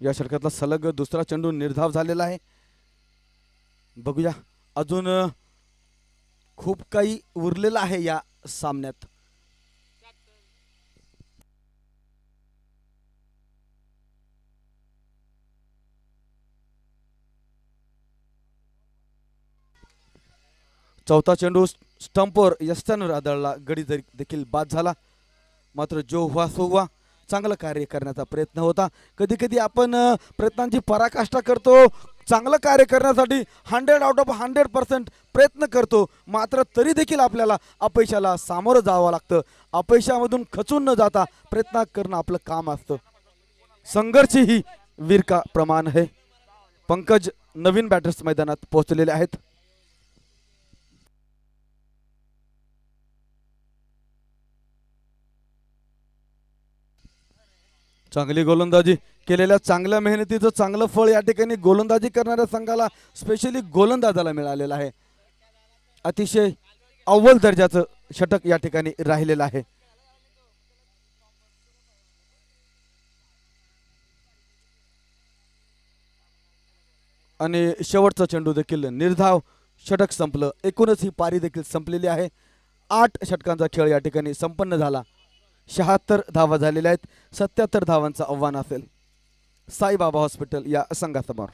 या षटकातला सलग दुसरा चेंडू निर्धाव झालेला आहे. बघूया अजून खूप काही उरलेलं आहे या सामन्यात. चौथा चेंडू स्टंपवर यस्टनवर आदळला. गडी देखील बाद झाला. मात्र जो हुआ सो हुआ. चांगलं कार्य करण्याचा प्रयत्न होता. कधी कधी आपण प्रयत्नांची पराकाष्ठा करतो. चांगलं कार्य करण्यासाठी 100 आउट ऑफ 100% प्रयत्न करतो, मात्र तरी देखील आपल्याला अपयशाला सामोरं जावं लागतं. अपयशामधून खचून न जाता प्रयत्न करणं आपलं काम असतं. संघर्ष ही वीर का प्रमाण आहे. पंकज नवीन बॅटर्स मैदानात पोहोचलेले आहेत. चांगली गोलंदाजी केलेल्या चांगल्या मेहनतीचं चांगलं फळ या ठिकाणी गोलंदाजी करणाऱ्या संघाला, स्पेशली गोलंदाजाला मिळालेलं आहे. अतिशय अव्वल दर्जाचं षटक या ठिकाणी राहिलेलं आहे. आणि शेवटचा चेंडू देखील निर्धाव षटक संपलं. एकूणच ही पारी देखील संपलेली आहे. 8 षटकांचा खेळ या ठिकाणी संपन्न झाला. 76 धावा झालेल्या आहेत. 77 धावांचं आव्हान असेल साईबाबा हॉस्पिटल या संघासमोर.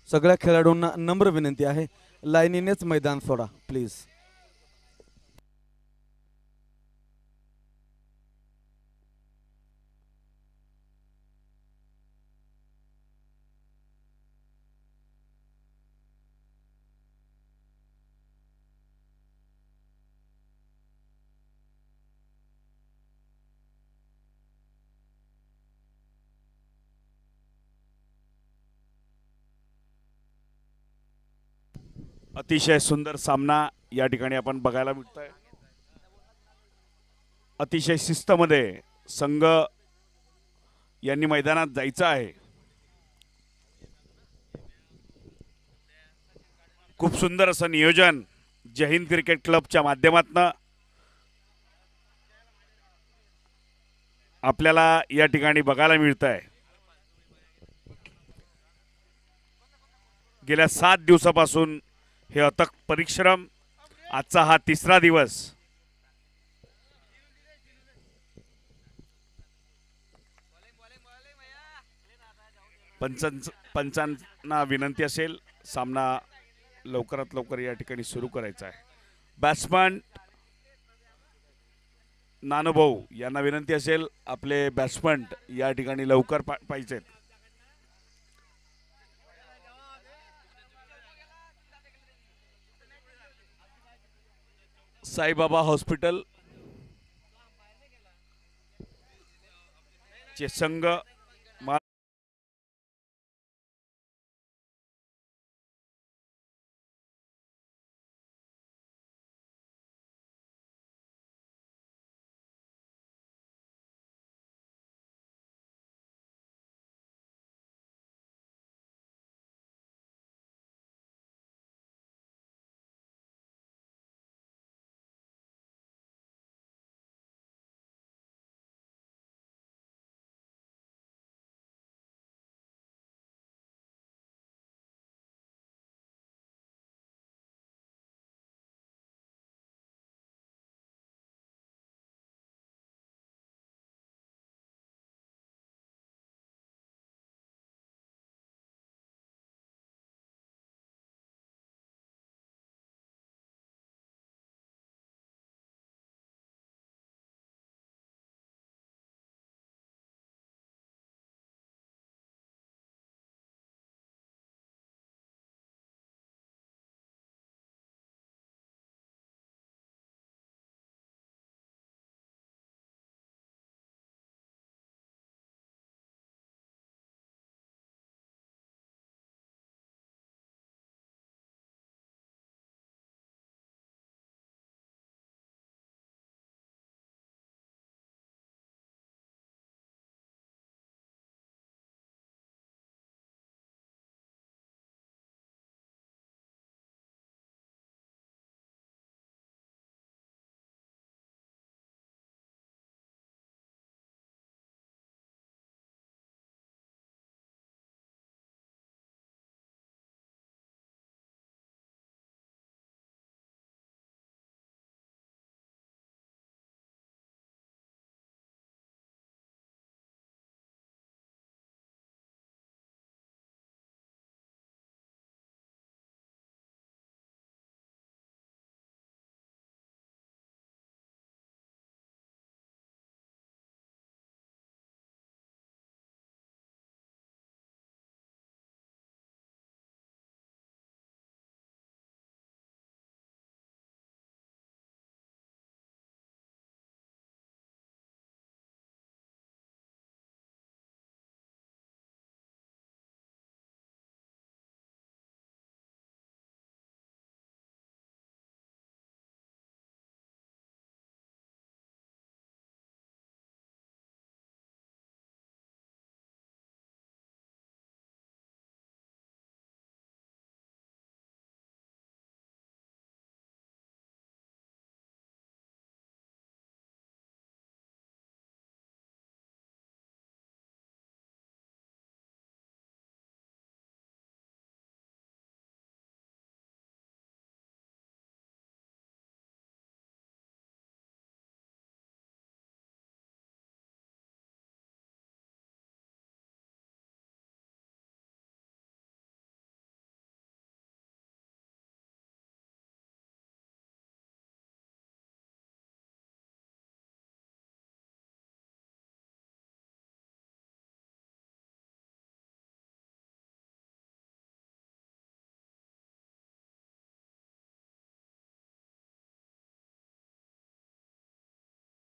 सगळ्या खेळाडूंना नम्र विनंती आहे, लाईनीनेच मैदान सोडा प्लीज.
अतिशय सुंदर सामना या ठिकाणी आपण बघायला मिळतोय. अतिशय शिस्तमध्ये संघ यांनी मैदानात जायचं आहे. खूप सुंदर असं नियोजन जय हिंद क्रिकेट क्लबच्या माध्यमातून आपल्याला या ठिकाणी बघायला मिळतंय. गेल्या 7 दिवसापासून हे अथक परिश्रम, आजचा हा 3रा दिवस. पंचांना विनंती असेल सामना लवकरात लवकर या ठिकाणी सुरू करायचा आहे. बॅट्समन नानूभाऊ यांना विनंती असेल आपले बॅट्समन या ठिकाणी लवकर पाहिजेत. साईबाबा हॉस्पिटल चे संघ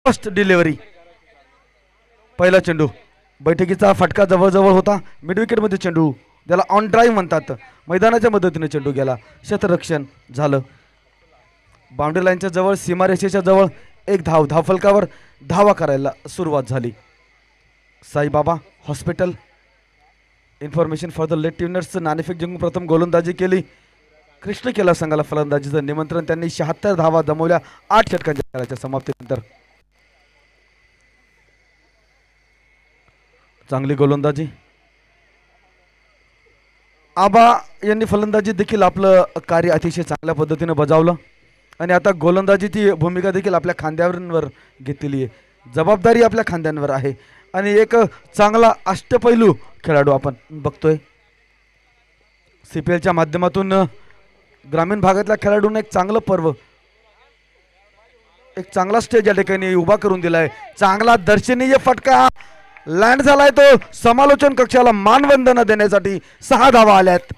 फर्स्ट डिलिव्हरी. पहिला चेंडू बैठकीचा फटका जवळजवळ होता. मिड विकेटमध्ये चेंडू, त्याला ऑन ड्राईव्ह म्हणतात. मैदानाच्या मदतीने चेंडू गेला, क्षेत्ररक्षण झालं. बाउंड्री लाईनच्या जवळ, सीमारेषेच्या जवळ एक धावफलकावर धावा करायला सुरुवात झाली. Saibaba hospital information for the late tuners नाणेफेक जिंकून प्रथम गोलंदाजी केली. कृष्ण केला संघाला फलंदाजीचं निमंत्रण. त्यांनी 76 धावा जमवल्या 8 षटकांच्या खेळाच्या समाप्तीनंतर. चांगली गोलंदाजी. आबा यांनी फलंदाजी देखील आपलं कार्य अतिशय चांगल्या पद्धतीने बजावलं आणि आता गोलंदाजीची भूमिका देखील आपल्या खांद्यावर घेतलेली आहे. जबाबदारी आपल्या खांद्यांवर आहे आणि एक चांगला अष्टपैलू खेळाडू आपण बघतोय. CPLच्या माध्यमातून ग्रामीण भागातल्या खेळाडूंना एक चांगलं पर्व एक चांगला स्टेज या ठिकाणी उभा करून दिलाय. चांगला दर्शनीय फटका लँड झालाय तो. समालोचन कक्षाला मानवंदना देण्यासाठी 6 धावा आल्यात.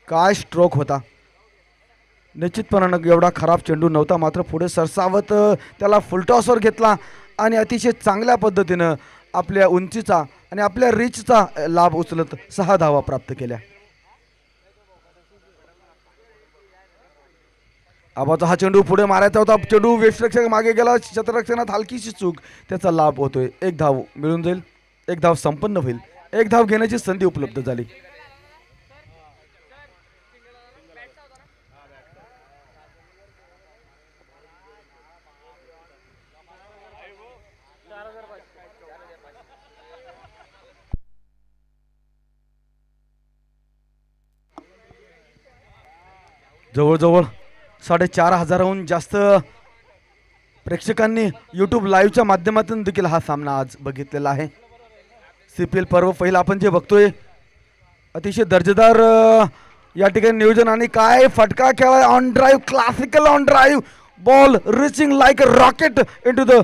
काय स्ट्रोक होता. निश्चितपणानं एवढा खराब चेंडू नव्हता, मात्र पुढे सरसावत त्याला फुलटॉसवर घेतला आणि अतिशय चांगल्या पद्धतीनं आपल्या उंचीचा आणि आपल्या रीचचा लाभ उचलत 6 धावा प्राप्त केल्या. आबाचा हा चेंडू पुढे मारायचा होता. चेंडू वेष्टरक्षक मागे गेला. क्षेत्ररक्षणात हलकीशी चूक, त्याचा लाभ होतोय. 1 धाव मिळून जाईल. 1 धाव संपन्न होईल. 1 धाव घेण्याची संधी उपलब्ध झाली. जवळजवळ 4,500हून जास्त प्रेक्षकांनी यूट्यूब लाईव्हच्या माध्यमातून देखील हा सामना आज बघितलेला आहे. CPL पर्व पहिला आपण जे बघतोय अतिशय दर्जेदार या ठिकाणी नियोजन आणि काय फटका खेळाय. On drive, classical on drive, ball reaching like a rocket into the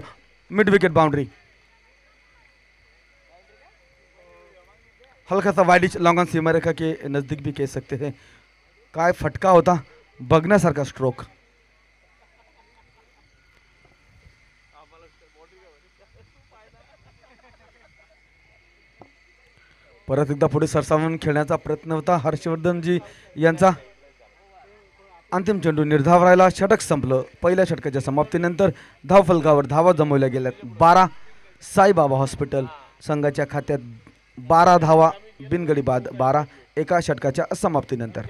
mid wicket boundary. हल्का सा वाइडिश लॉन्ग ऑन सीमा रेखा के नजदीक भी कह सकते हैं. काय फटका होता, बघण्यासारखा स्ट्रोक. परत एकदा पुढे सरसावून खेळण्याचा प्रयत्न होता हर्षवर्धनजी यांचा. अंतिम चेंडू निर्धाव राहिला. षटक संपलं. पहिल्या षटकाच्या समाप्तीनंतर धावफलकावर धावा जमवल्या गेल्यात 12. साईबाबा हॉस्पिटल संघाच्या खात्यात 12 धावा बिनगडी बाद 12 एका षटकाच्या समाप्तीनंतर.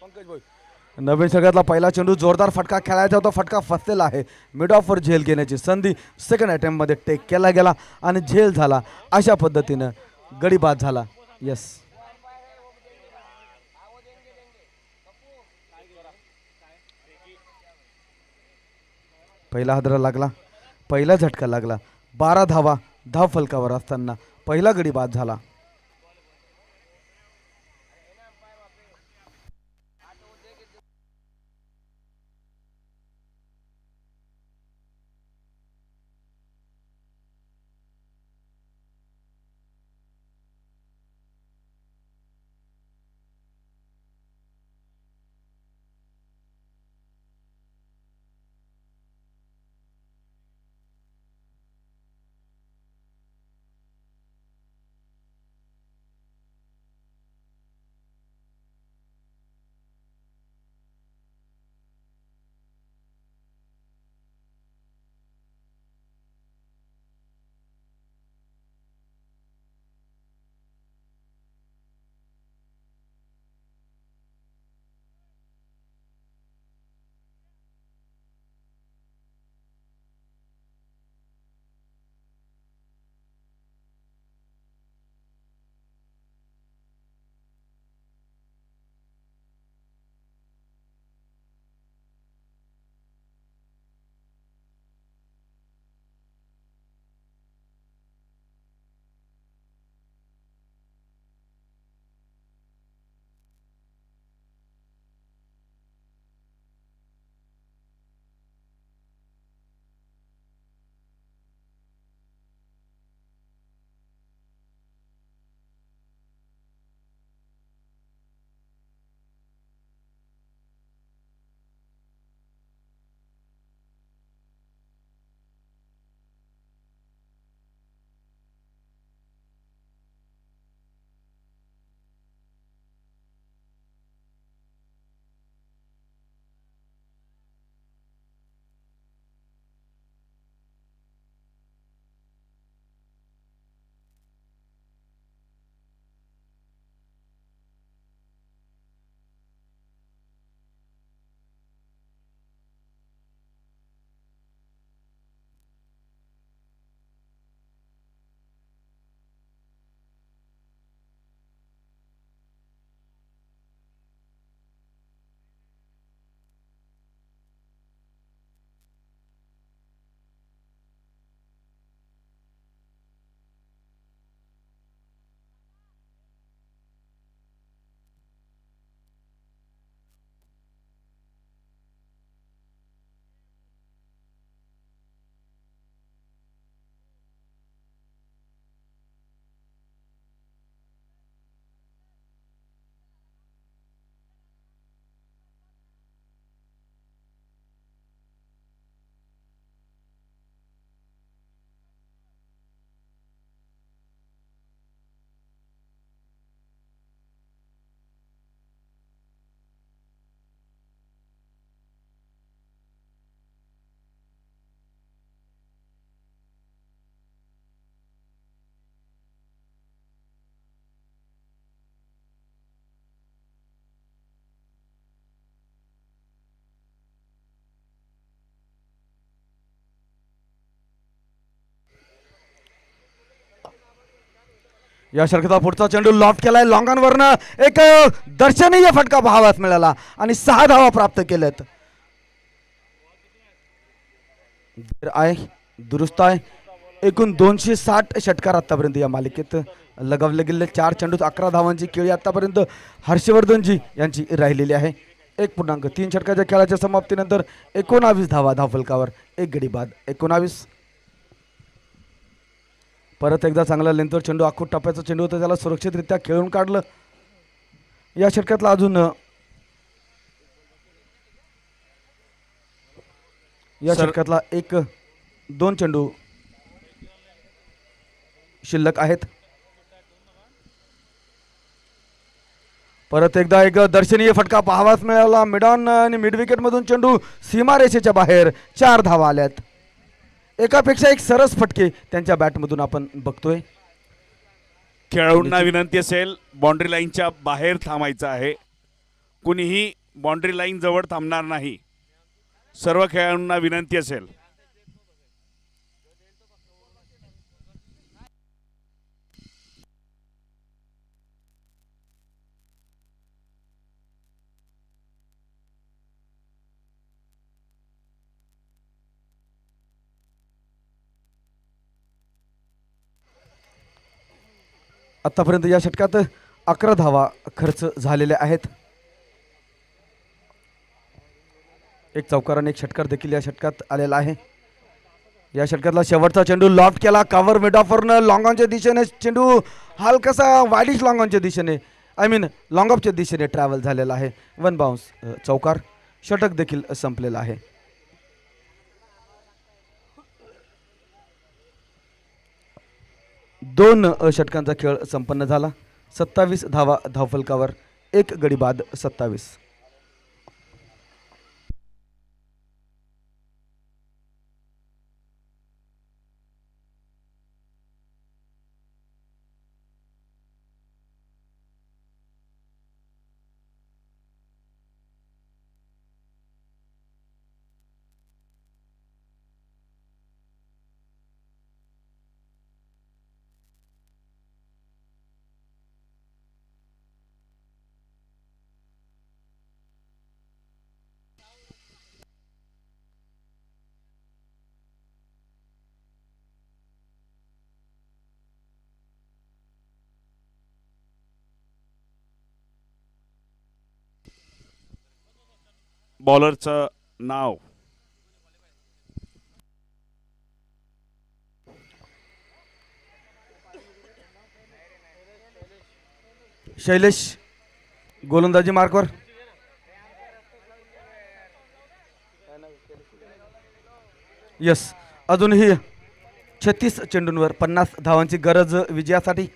पंकज भाई, नवीन षटकातला पहिला चेंडू जोरदार फटका खेळायचा होता. फटका फसलेला आहे. मिड ऑफवर झेल घेण्याची संधी सेकंड अटेम्प्ट मध्ये टेक केला गेला आणि झेल झाला. अशा पद्धतीनं गडी बाद झाला. यस, पहिला हादरा लागला. पहिला झटका लागला. 12 धावा धाव फलकावर असताना पहिला गडी बाद झाला. या षटकाचा पुढचा चेंडू लॉफ्ट केलाय लॉंगांवरनं एक दर्शनीय फटका पाहावयास मिळाला आणि 6 धावा प्राप्त केल्यात. आहे दुरुस्त आहे. एकूण 260 षटकार आतापर्यंत या मालिकेत लगावले गेले. 4 चेंडूत 11 धावांची केळी आतापर्यंत हर्षवर्धनजी यांची राहिलेली आहे. 1.3 षटकाच्या खेळाच्या समाप्तीनंतर 19 धावा धावफलकावर, 1 गडी बाद. 19. परत एकदा चांगला लेंथवर चेंडू, आखूट टप्प्याचा चेंडू होता, त्याला सुरक्षितरित्या खेळून काढलं. या षटकातला अजून या षटकातला 1-2 चेंडू शिल्लक आहेत. परत एकदा एक दर्शनीय फटका पाहावाच मिळाला. मिडॉन आणि मिड विकेट मधून चेंडू सीमारेषेच्या बाहेर. 4 धावा आल्यात. एकापेक्षा एक सरस फटके त्यांच्या बॅटमधून आपण बघतोय.
खेळाडूंना विनंती असेल बाउंड्री लाईनच्या बाहेर थांबायचं आहे. कुणीही बाउंड्री लाईन जवळ थांबणार नाही. सर्व खेळाडूंना विनंती असेल.
आतापर्यंत या षटकात 11 धावा खर्च झालेल्या आहेत. एक चौकार आणि एक षटकार देखील या षटकात आलेला आहे. या षटकातला शेवटचा चेंडू लॉफ्ट केला कव्हर मिड ऑफरनं लॉंगॉनच्या दिशेने. चेंडू हलकासा वाईडिश लॉंगॉनच्या दिशेने लॉंग ऑफच्या दिशेने ट्रॅव्हल झालेला आहे. 1 बाउन्स चौकार. षटक देखील संपलेला आहे. दोन षटकांचा खेळ संपन्न झाला. 27 धावा धावफलकावर, 1 गडी बाद. 27.
बॉलरचं नाव
शैलेश. गोलंदाजी मार्कवर. यस. अजूनही 36 चेंडूंवर 50 धावांची गरज विजयासाठी.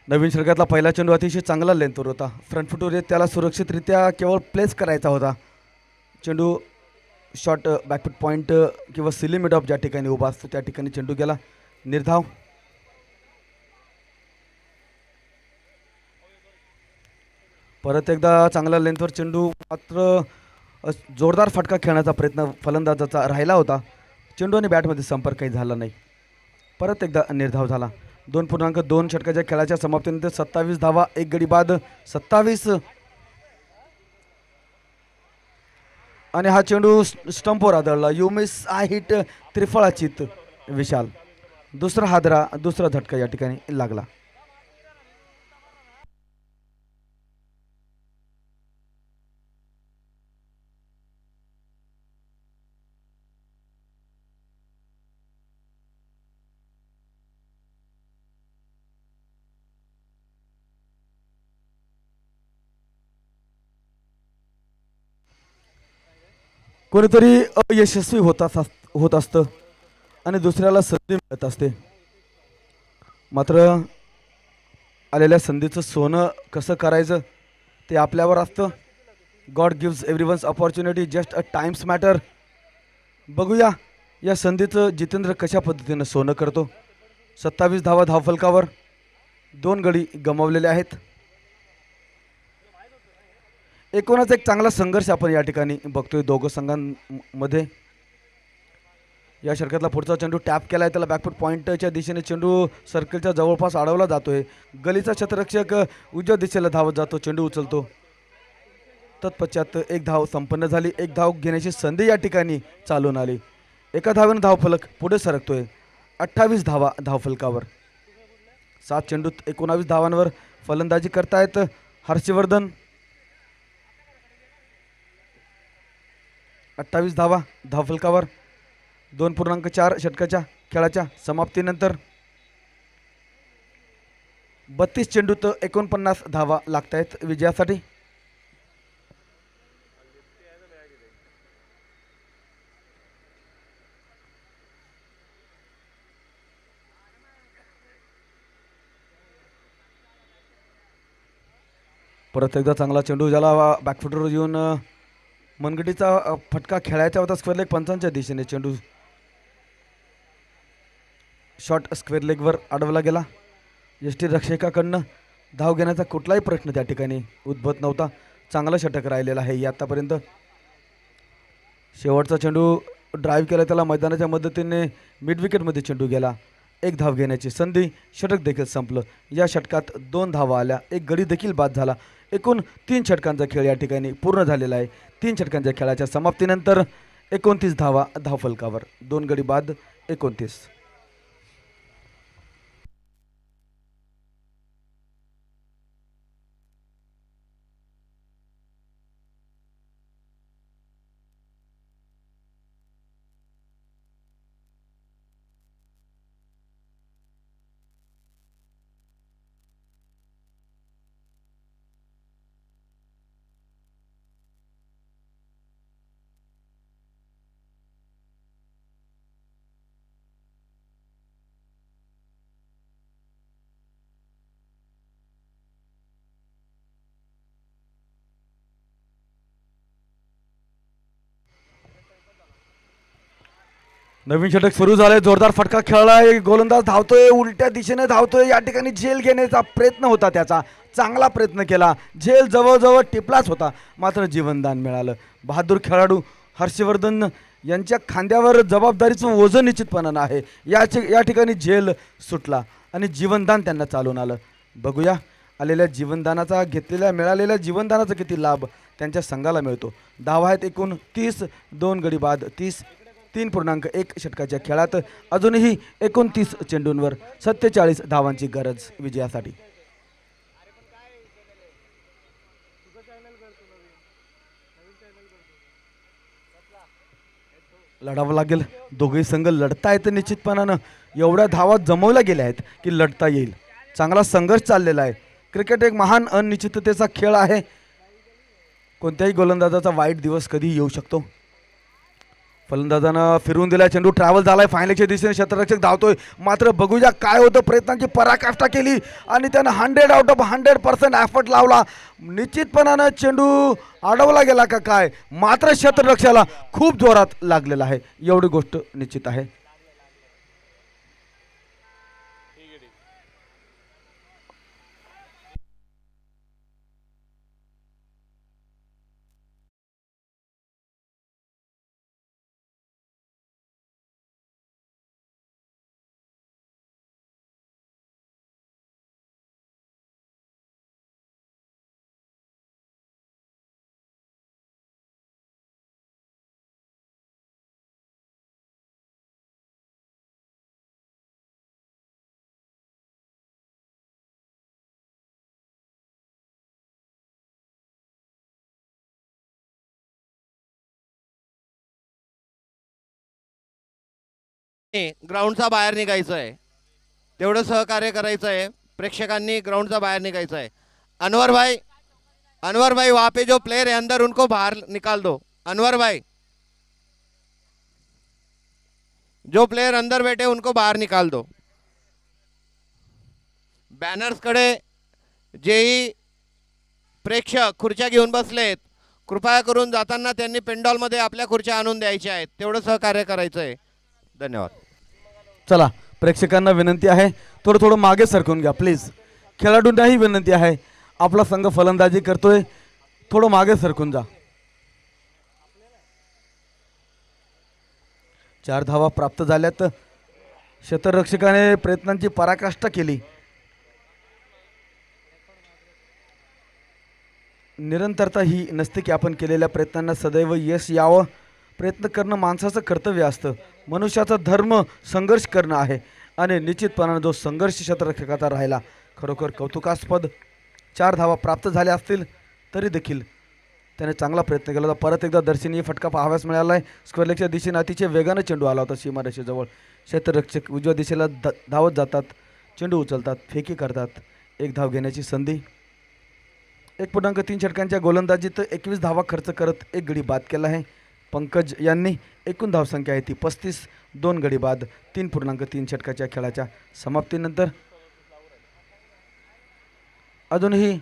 नवीन षटकातला पहिला चेंडू अतिशय चांगला लेंथवर होता. फ्रंट फुटवर त्याला सुरक्षितरित्या केवळ प्लेस करायचा होता. चेंडू शॉर्ट बॅकफूट पॉईंट किंवा सिली मिड ऑफ ज्या ठिकाणी उभा असतो त्या ठिकाणी चेंडू गेला. निर्धाव. परत एकदा चांगला लेंथवर चेंडू, मात्र जोरदार फटका खेळण्याचा प्रयत्न फलंदाजाचा राहिला होता. चेंडू आणि बॅटमध्ये संपर्क काही झाला नाही. परत एकदा निर्धाव झाला. 2.2 षटकाच्या खेळाच्या समाप्तीनंतर 27 धावा, 1 गडी बाद. 27. आणि हा चेंडू स्टंपवर आदळला. यू मिस आय हिट त्रिफळाचित विशाल. दुसरा हादरा, दुसरा झटका या ठिकाणी लागला. कोणीतरी अयशस्वी होत असतं आणि दुसऱ्याला संधी मिळत असते. मात्र आलेल्या संधीचं सोनं कसं करायचं ते आपल्यावर असतं. God gives everyone's opportunity, just a times matter. बघूया या संधीचं जितेंद्र कशा पद्धतीनं सोनं करतो. 27 धावा धावफलकावर, 2 गडी गमावलेले आहेत. एकूणच एक चांगला संघर्ष आपण या ठिकाणी बघतोय दोघं संघांमध्ये. या षटकातला पुढचा चेंडू टॅप केलाय, त्याला बॅकफूट पॉइंटच्या दिशेने चेंडू सर्कलच्या जवळपास अडवला जातोय. गलीचा क्षेत्ररक्षक उजव्या दिशेला धावत जातो, चेंडू उचलतो. तत्पश्चात एक धाव संपन्न झाली. एक धाव घेण्याची संधी या ठिकाणी चालून आली. एका धावेने धावफलक पुढे सरकतोय. 28 धावा धावफलकावर. 7 चेंडूत 19 धावांवर फलंदाजी करतायत हर्षवर्धन. 28 धावा धावफलकावर. 2.4 षटकाच्या खेळाच्या समाप्तीनंतर 32 चेंडूत 49 धावा लागतायत विजयासाठी. परत एकदा चांगला चेंडू, ज्याला बॅकफुटवर येऊन मनगटीचा फटका खेळायचा होता स्क्वेअर लेग पंचांच्या दिशेने. चेंडू शॉट स्क्वेअर लेगवर अडवला गेला. यष्टीरक्षकाकडनं धाव घेण्याचा कुठलाही प्रश्न त्या ठिकाणी उद्भवत नव्हता. चांगला षटक राहिलेला आहे या आतापर्यंत. शेवटचा चेंडू ड्राईव्ह केला, त्याला मैदानाच्या मदतीने मिड विकेटमध्ये चेंडू गेला. एक धाव घेण्याची संधी, षटक देखील संपलं. या षटकात 2 धावा आल्या, एक गडी देखील बाद झाला. एकूण 3 षटकांचा खेळ या ठिकाणी पूर्ण झालेला आहे. 3 षटकांच्या खेळाच्या समाप्तीनंतर 29 धावा धावफलकावर, 2 गडी बाद, 29. नवीन षटक सुरू झालंय. जोरदार फटका खेळलाय. गोलंदाज धावतोय, उलट्या दिशेने धावतोय. या ठिकाणी झेल घेण्याचा प्रयत्न होता त्याचा, चांगला प्रयत्न केला. झेल जवळजवळ टिपलाच होता, मात्र जीवनदान मिळालं. बहादूर खेळाडू हर्षवर्धन यांच्या खांद्यावर जबाबदारीचं वजन निश्चितपणानं आहे. या ठिकाणी झेल सुटला आणि जीवनदान त्यांना चालून आलं. बघूया आलेल्या जीवनदानाचा, मिळालेल्या जीवनदानाचा किती लाभ त्यांच्या संघाला मिळतो. धावा आहेत एकूण 30, 2 गडी बाद, 30, 3.1 षटकाच्या खेळात अजूनही 29 चेंडूंवर 47 धावांची गरज विजयासाठी. लढावं लागेल. दोघेही संघ लढतायत निश्चितपणानं. एवढ्या धावा जमवल्या गेल्या आहेत की लढता येईल. चांगला संघर्ष चाललेला आहे. क्रिकेट एक महान अनिश्चिततेचा खेळ आहे. कोणत्याही गोलंदाजाचा वाईट दिवस कधी येऊ शकतो. फलंदाजानं फिरवून दिला, चेंडू ट्रॅव्हल झालाय फायनलच्या दिशेने. क्षेत्ररक्षक धावतोय, मात्र बघूया काय होतं. प्रयत्नांची पराकाष्ठा केली आणि त्यानं 100 आउट ऑफ 100% एफर्ट लावला. निश्चितपणानं चेंडू अडवला गेला का काय, मात्र क्षेत्ररक्षकाला खूप जोरात लागलेला आहे, एवढी गोष्ट निश्चित आहे.
ग्राउंडचा बाहेर निघायचं आहे, तेवढं सहकार्य करायचं आहे. प्रेक्षकांनी ग्राउंडचा बाहेर निघायचं आहे. अनवर भाई वहाँ पे जो प्लेयर है अंदर उनको बाहर निकाल दो. अनवर भाई, जो प्लेयर अंदर बैठे उनको बाहर निकाल दो. बॅनर्स कडे जेही प्रेक्षक खुर्च्या घेऊन बसलेत, कृपया करून जाताना त्यांनी पेंडॉलमध्ये आपल्या खुर्च्या आणून द्यायच्या आहेत, तेवढं सहकार्य करायचं आहे. धन्यवाद.
चला, प्रेक्षकांना विनंती आहे, थोडं मागे सरकून घ्या प्लीज. खेळाडूंनाही विनंती आहे, आपला संघ फलंदाजी करतोय, थोडं मागे सरकून जा. 4 धावा प्राप्त झाल्यात. क्षेत्ररक्षकाने प्रयत्नांची पराकाष्ठा केली. निरंतरता ही नसते की आपण केलेल्या प्रयत्नांना सदैव यश यावं. प्रयत्न करणं माणसाचं कर्तव्य असतं. मनुष्याचा धर्म संघर्ष करणं आहे आणि निश्चितपणाने जो संघर्ष क्षेत्ररक्षकाचा राहिला खरोखर कौतुकास्पद. 4 धावा प्राप्त झाल्या असतील तरी देखील त्याने चांगला प्रयत्न केला होता. परत एकदा दर्शनीय फटका पाहाव्यास मिळाला आहे. स्क्वेअरलेगच्या दिशेने अतिशय वेगाने चेंडू आला होता सीमारेषेजवळ. क्षेत्ररक्षक उजव्या दिशेला धावत जातात, चेंडू उचलतात, फेकी करतात. 1 धाव घेण्याची संधी. 1.3 षटकांच्या गोलंदाजीत 21 धावा खर्च करत 1 गडी बाद केला आहे पंकज यांनी. एकूण धावसंख्या आहे ती 35. 2 गडी बाद 3.3 षटकाच्या खेळाच्या समाप्तीनंतर. अजूनही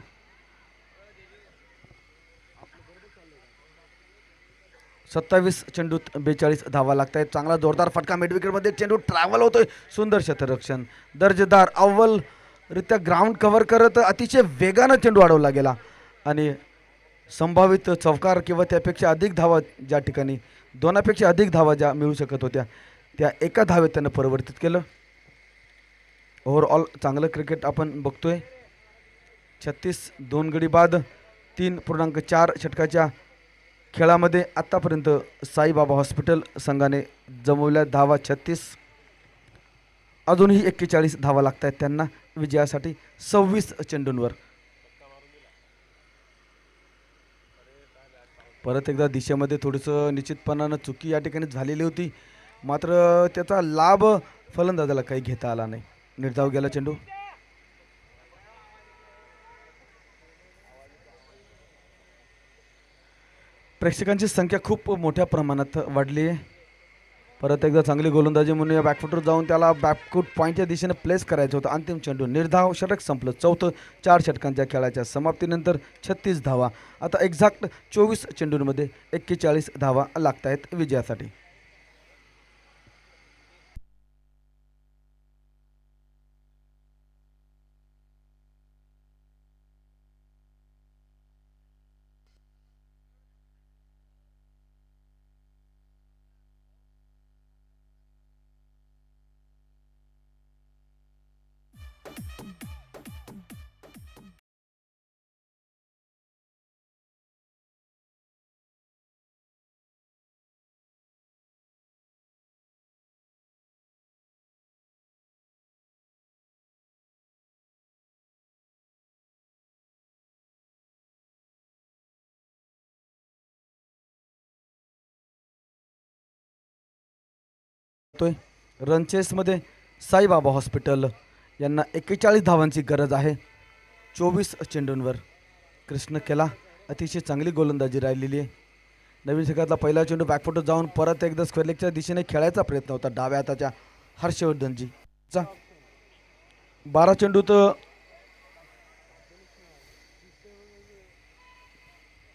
सत्तावीस चेंडूत 42 धावा लागत आहेत. चांगला जोरदार फटका मिडविकेटमध्ये. चेंडू ट्रॅव्हल होतोय. सुंदर क्षेत्ररक्षण. दर्जेदार अव्वलरित्या ग्राउंड कव्हर करत अतिशय वेगानं चेंडू अडवला गेला आणि संभावित चौकार किंवा त्यापेक्षा अधिक धावा ज्या ठिकाणी 2पेक्षा अधिक धावा ज्या मिळू शकत होत्या त्या एका धावेत त्यानं परिवर्तित केलं. ओव्हरऑल चांगलं क्रिकेट आपण बघतोय. 36. 2 गडी बाद 3.4 षटकाच्या खेळामध्ये आत्तापर्यंत साईबाबा हॉस्पिटल संघाने जमवल्या धावा 36. अजूनही 41 धावा लागत आहेत त्यांना विजयासाठी 26 चेंडूंवर. परत एकदा दिशेमध्ये थोडंसं निश्चितपणानं चुकी या ठिकाणी झालेली होती, मात्र त्याचा लाभ फलंदाजाला काही घेता आला नाही. निर्धाव गेला चेंडू. प्रेक्षकांची संख्या खूप मोठ्या प्रमाणात वाढली आहे. परत एकदा चांगली गोलंदाजी म्हणून या बॅकफुटवर जाऊन त्याला बॅकफूट पॉईंटच्या दिशेने प्लेस करायचं होतं. अंतिम चेंडू निर्धाव. षटक संपलं. चौथं. 4 षटकांच्या खेळाच्या समाप्तीनंतर 36 धावा. आता एक्झॅक्ट 24 चेंडूंमध्ये 41 धावा लागत आहेत विजयासाठी. रन चेसमध्ये साईबाबा हॉस्पिटल यांना 41 धावांची गरज आहे 24 चेंडूंवर. कृष्ण केला अतिशय चांगली गोलंदाजी राहिलेली आहे. नवीन षटकातला पहिला चेंडू बॅकफुटवर जाऊन परत एकदा स्क्वेअरलेगच्या दिशेने खेळायचा प्रयत्न होता डाव्या हाताच्या हर्षवर्धनजीचा. 12 चेंडूत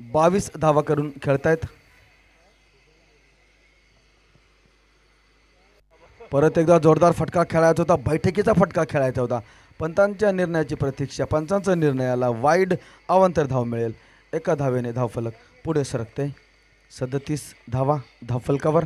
22 धावा करून खेळतायत. परत एकदा जोरदार फटका खेळायचा होता. बैठकीचा फटका खेळायचा होता. पंतांच्या निर्णयाची प्रतीक्षा. पंचांच्या निर्णयाला वाईड अवांतर धाव मिळेल. एका धावेने धावफलक पुढे सरकते. 37 धावा धावफलकावर.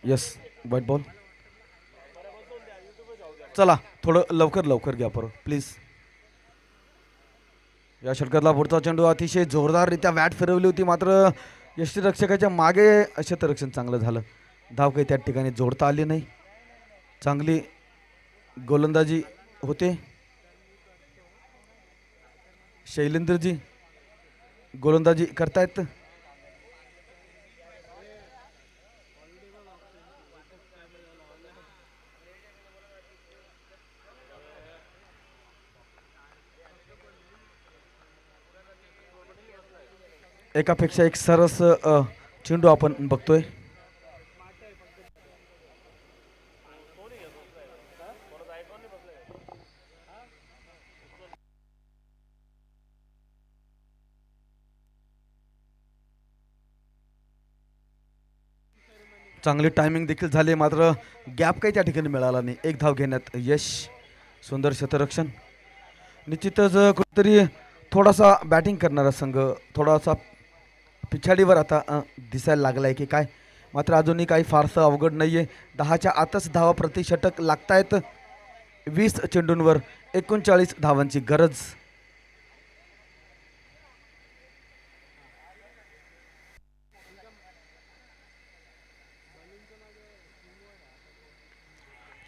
यस वाईट बॉल. चला थोडं लवकर घ्या परत प्लीज. या षटकातला पुढचा चेंडू अतिशय जोरदाररित्या बॅट फिरवली होती, मात्र यष्टीरक्षकाच्या मागे क्षेत्ररक्षण चांगलं झालं. धाव काही त्या ठिकाणी जोडता आली नाही. चांगली गोलंदाजी होते. शैलेंद्रजी गोलंदाजी करतायत. एकापेक्षा एक सरस चेंडू आपण बघतोय. चांगली टायमिंग देखील झाली, मात्र गॅप काही त्या ठिकाणी मिळाला नाही. एक धाव घेण्यात यश. सुंदर क्षेत्ररक्षण. निश्चितच कुठेतरी थोडासा बॅटिंग करणारा संघ थोडासा पिछाडीवर आता दिसायला लागलाय की काय, मात्र अजूनही काही फारसं अवघड नाहीये. 10च्या आतच धावा प्रति षटक लागतायत. 20 चेंडूंवर 39 धावांची गरज.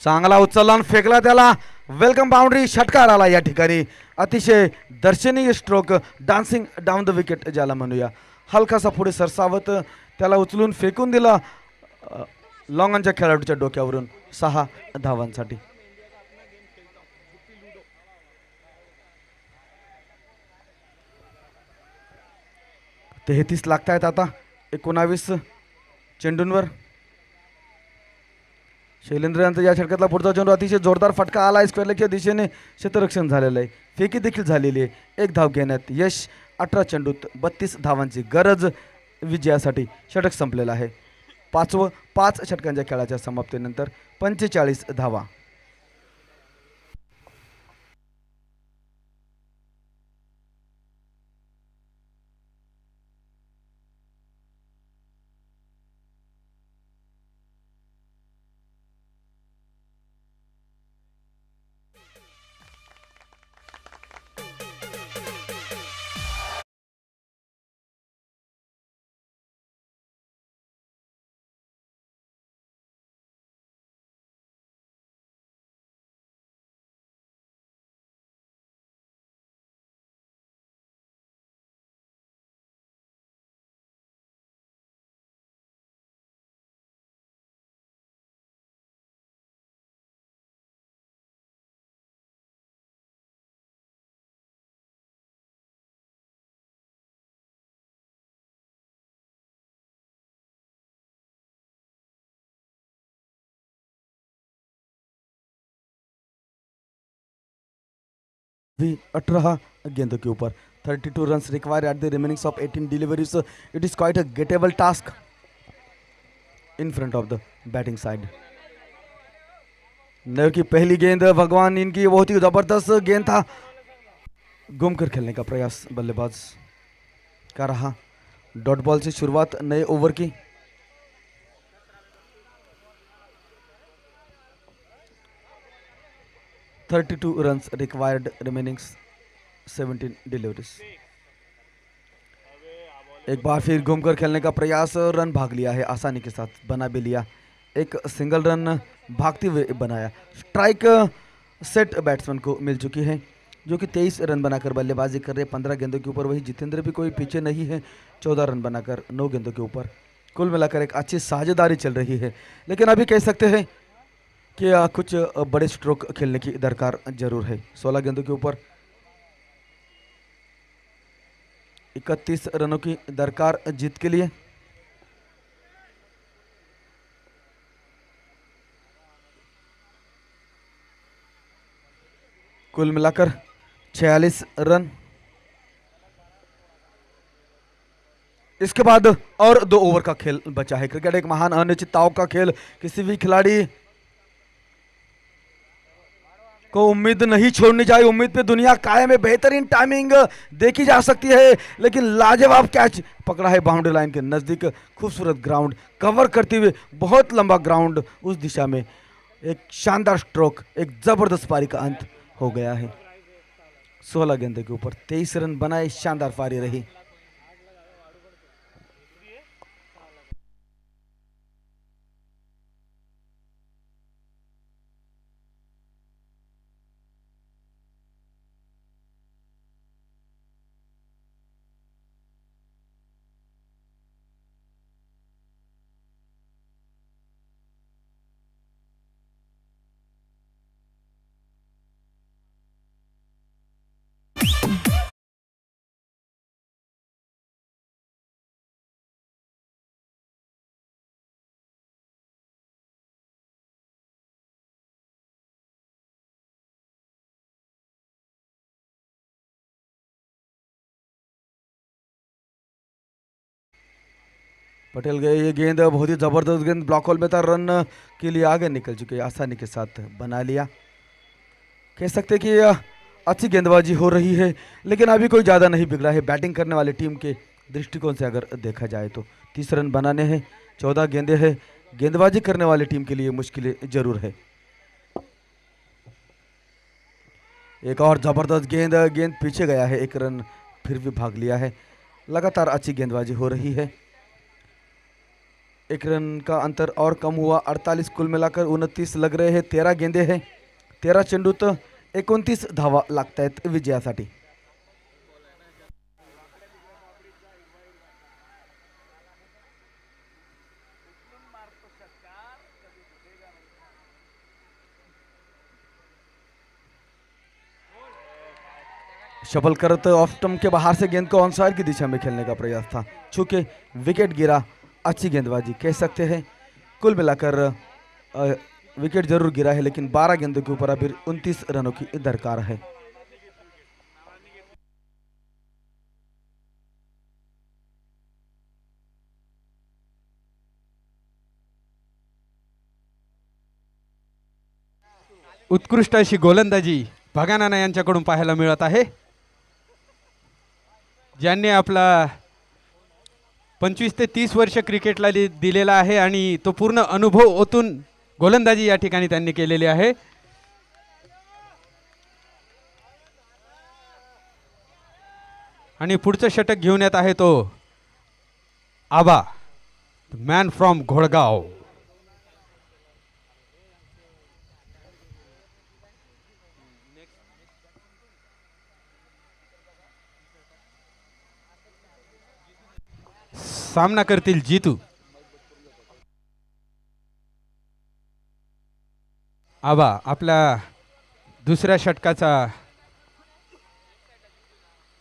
चांगला उचलला आणि फेकला, त्याला वेलकम बाउंड्री. षटकार आला या ठिकाणी. अतिशय दर्शनीय stroke, dancing down the wicket ज्याला म्हणूया. हलकासा पुढे सरसावत त्याला उचलून फेकून दिला लॉंगॉनच्या खेळाडूच्या डोक्यावरून. 6 धावांसाठी. तेहतीस लागतायत आता 19 चेंडूंवर. शैलेंद्र यांचा या षटकातला पुढचा चेंडू अतिशय जोरदार फटका आला. स्क्वेअरलेगच्या दिशेने क्षेत्ररक्षण झालेलं आहे. फेकी देखील झालेली आहे. एक धाव घेण्यात यश. 18 चेंडूत 32 धावांची गरज विजयासाठी. षटक संपलेलं आहे. 5 षटकांच्या खेळाच्या समाप्तीनंतर 45 धावा. भी 18 गेंदों के ऊपर 32 runs require at the remaining of 18 deliveries. It is quite a gettable task in front of the batting side. नर की पहली गेंद भगवान इनकी बहुत ही जबरदस्त गेंद था. घूमकर खेलने का प्रयास बल्लेबाज कर रहा. डॉट बॉल से शुरुआत नए ओवर की. $32 runs required remaining 17 डिलीवरीज. एक बार फिर घूमकर खेलने का प्रयास. रन भाग लिया है आसानी के साथ, बना भी लिया. एक सिंगल रन भागते हुए बनाया. स्ट्राइक सेट बैट्समैन को मिल चुकी है जो कि 23 रन बनाकर बल्लेबाजी कर रहे 15 गेंदों के ऊपर. वही जितेंद्र भी कोई पीछे नहीं है, 14 रन बनाकर 9 गेंदों के ऊपर. कुल मिलाकर एक अच्छी साझेदारी चल रही है, लेकिन अभी कह सकते हैं कि कुछ बड़े स्ट्रोक खेलने की दरकार जरूर है. 16 गेंदों के ऊपर 31 रनों की दरकार जीत के लिए. कुल मिलाकर 46 रन. इसके बाद और 2 ओवर का खेल बचा है. क्रिकेट एक महान अनिश्चितताओं का खेल. किसी भी खिलाड़ी को उम्मीद नहीं छोड़नी चाहिए. उम्मीद पे दुनिया कायम है. बेहतरीन टाइमिंग देखी जा सकती है, लेकिन लाजवाब कैच पकड़ा है बाउंड्री लाइन के नजदीक. खूबसूरत ग्राउंड कवर करते हुए, बहुत लंबा ग्राउंड उस दिशा में. एक शानदार स्ट्रोक, एक जबरदस्त पारी का अंत हो गया है. 16 गेंदों के ऊपर 23 रन बनाए. शानदार पारी रही. पटेल गए, ये गेंद बहुत ही जबरदस्त गेंद ब्लॉक होल में था, रन के लिए आगे निकल चुके, आसानी के साथ बना लिया। कह सकते कि अच्छी गेंदबाजी हो रही है, लेकिन अभी कोई ज़्यादा नहीं बिगड़ा है बैटिंग करने वाली टीम के दृष्टिकोण से अगर देखा जाए तो। 30 रन बनाने हैं, 14 गेंदें हैं, गेंदबाजी करने वाली टीम के लिए मुश्किलें जरूर है। एक और जबरदस्त गेंद, गेंद पीछे गया है, एक रन फिर भी भाग लिया है। लगातार अच्छी गेंदबाजी हो रही है। एक रन का अंतर और कम हुआ, 48 कुल मिलाकर 29 लग रहे हैं। 13 गेंदे हैं, 13 चेंडूत 29 धावा लागतायत विजयासाठी। शफल करते ऑफ स्टंप के बाहर से गेंद को ऑन साइड की दिशा में खेलने का प्रयास था, चूंकि विकेट गिरा। अच्छी गेंदबाजी कह सकते हैं। कुल मिलाकर विकेट जरूर गिरा है, लेकिन 12 गेंदों के ऊपर अभी 29 रनों की दरकार है।
उत्कृष्ट अशी गोलंदाजी भगानाना यांच्याकडून पाहायला मिळत आहे, ज्यांनी आपला 25 ते 30 वर्ष क्रिकेटला दिलेला आहे आणि तो पूर्ण अनुभव ओतून गोलंदाजी या ठिकाणी त्यांनी केलेली आहे। आणि पुढचं षटक घेऊन येत आहे तो आबा, मॅन फ्रॉम घोडगाव। सामना करतील जीतू। आबा आपल्या दुसऱ्या षटकाचा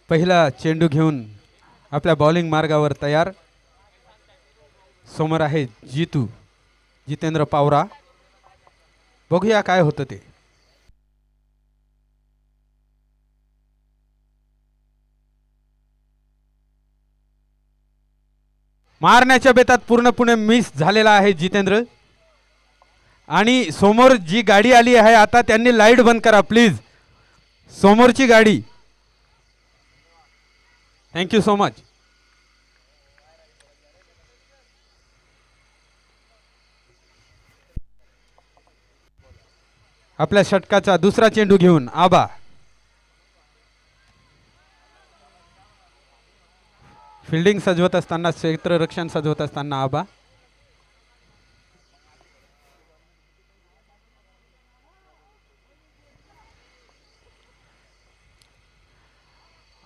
पहिला चेंडू घेऊन आपल्या बॉलिंग मार्गावर तयार। समोर आहे जीतू, जितेंद्र पावरा। बघूया काय होतं ते। मारण्याच्या बेतात पूर्णपणे मिस झालेला आहे जितेंद्र। आणि समोर जी गाडी आली आहे, आता त्यांनी लाईट बंद करा प्लीज, समोरची गाडी। Thank you so much. आपल्या षटकाचा दुसरा चेंडू घेऊन आबा। फील्डिंग सजवत असताना, क्षेत्ररक्षण सजवत असताना आबा।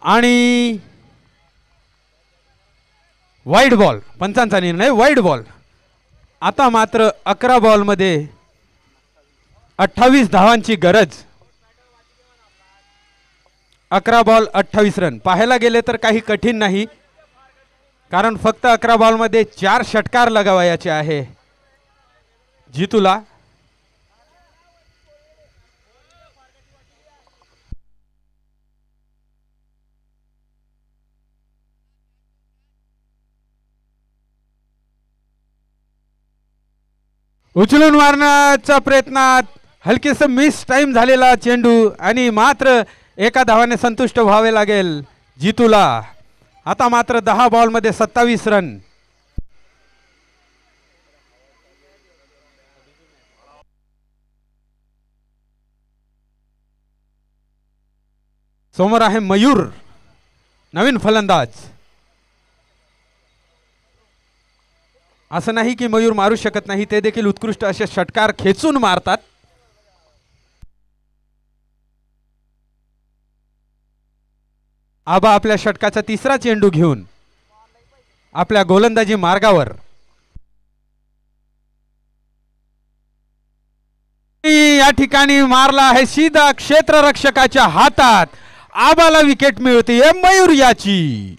आणि वाईड बॉल, पंचांचा निर्णय वाईड बॉल। आता मात्र 11 बॉल मध्ये 28 धावांची गरज। 11 बॉल 28 रन पाहायला गेले तर काही कठीण नाही, कारण फक्त 11 बॉल मध्ये 4 षटकार लगावायचे आहे जीतूला। उचलून मारण्याचा प्रयत्नात हलकेस मिस टाइम झालेला चेंडू आणि मात्र एका धावाने संतुष्ट व्हावे लागेल जीतूला। आता मात्र 10 बॉल मध्ये 27 रन। समोर आहे मयूर, नवीन फलंदाज। असं नाही की मयूर मारू शकत नाही, ते देखील उत्कृष्ट असे षटकार खेचून मारतात। आबा आपल्या षटकाचा तिसरा चेंडू घेऊन आपल्या गोलंदाजी मार्गावर। या ठिकाणी मारला आहे सीधा क्षेत्ररक्षकाच्या हातात। आबाला विकेट मिळते मयूर याची।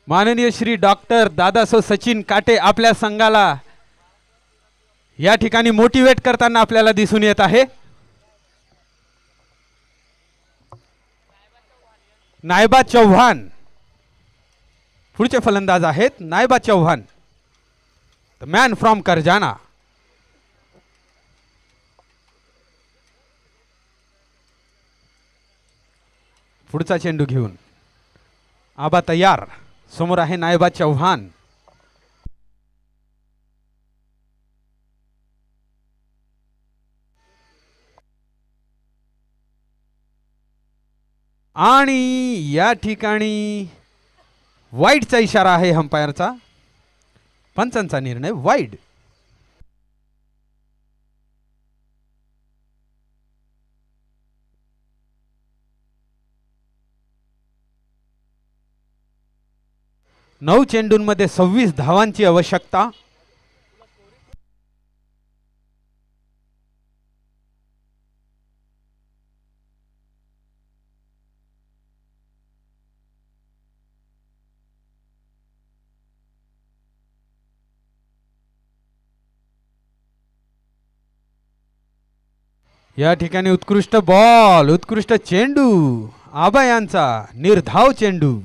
माननीय श्री डॉक्टर दादासाहेब सचिन काटे आपल्या संघाला या ठिकाणी मोटिवेट करताना आपल्याला दिसून येत आहे. नायबा चौहान पुढचे फलंदाज आहेत. नायबा चौहान, द मॅन फ्रॉम करजाना. पुढचा चेंडू घेऊन आबा तयार. समोर आहे नायबा चौहान. आणि या ठिकाणी वाईडचा इशारा आहे अंपायरचा. पंचांचा निर्णय वाईड. नऊ चेंडूंमध्ये 26 धावांची आवश्यकता. या ठिकाणी उत्कृष्ट बॉल, उत्कृष्ट चेंडू आबा यांचा. निर्धाव चेंडू.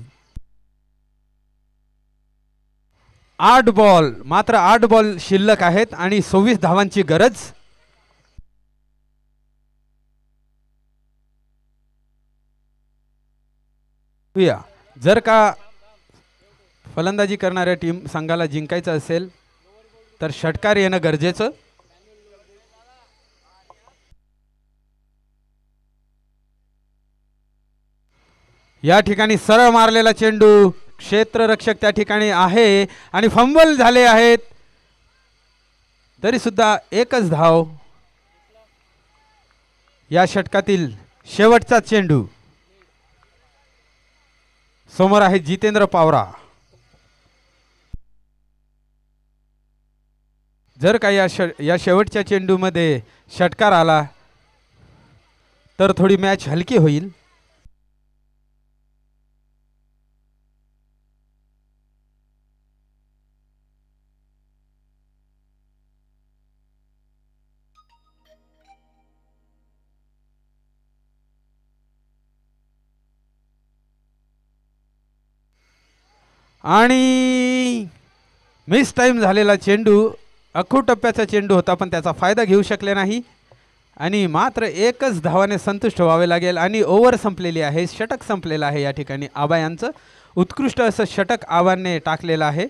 8 बॉल, मात्र 8 बॉल शिल्लक आहेत आणि 26 धावांची गरज. जर का फलंदाजी करणाऱ्या टीम संघाला जिंकायचं असेल तर षटकार येणं गरजेचं. या ठिकाणी सरळ मारलेला चेंडू. क्षेत्ररक्षक त्या ठिकाणी आहे आणि फंबल झाले आहेत. तरी सुद्धा एकच धाव. या षटकातील शेवटचा चेंडू. समोर आहे जितेंद्र पावरा. जर का या शेवटच्या चेंडूमध्ये षटकार आला तर थोडी मॅच हलकी होईल. आणि मिस टाइम झालेला चेंडू. अखू टप्प्याचा चेंडू होता पण त्याचा फायदा घेऊ शकले नाही आणि मात्र एकच धावाने संतुष्ट व्हावे लागेल आणि ओव्हर संपलेली आहे. षटक संपलेलं आहे. या ठिकाणी आबा यांचं उत्कृष्ट असं षटक आबांनी टाकलेलं आहे.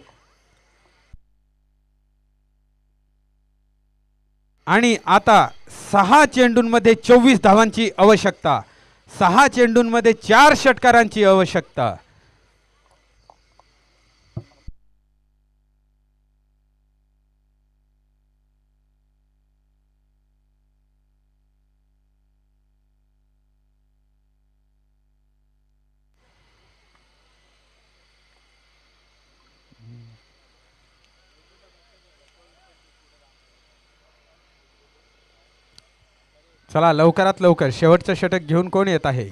आणि आता 6 चेंडूंमध्ये 24 धावांची आवश्यकता. 6 चेंडूंमध्ये 4 षटकारांची आवश्यकता. चला लवकरात लवकर शेवटचं षटक घेऊन कोण येत आहे.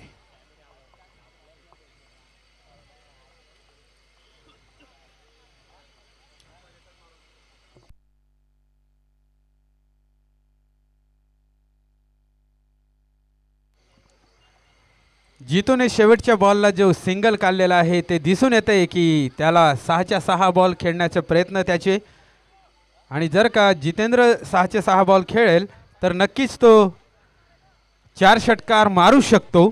जितूने शेवटच्या बॉलला जो सिंगल काढलेला आहे ते दिसून येते की त्याला 6च्या 6 बॉल खेळण्याचे प्रयत्न त्याचे. आणि जर का जितेंद्र 6चे 6 बॉल खेळेल तर नक्कीच तो 4 षटकार मारू शकतो.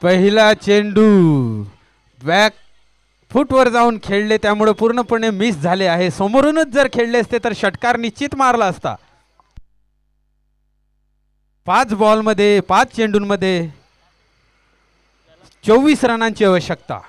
पहिला चेंडू बॅक फुटवर जाऊन खेळले त्यामुळे पूर्णपणे मिस झाले आहे. समोरूनच जर खेळले असते तर षटकार निश्चित मारला असता. 5 बॉलमध्ये 5 चेंडूंमध्ये 24 रनांची आवश्यकता.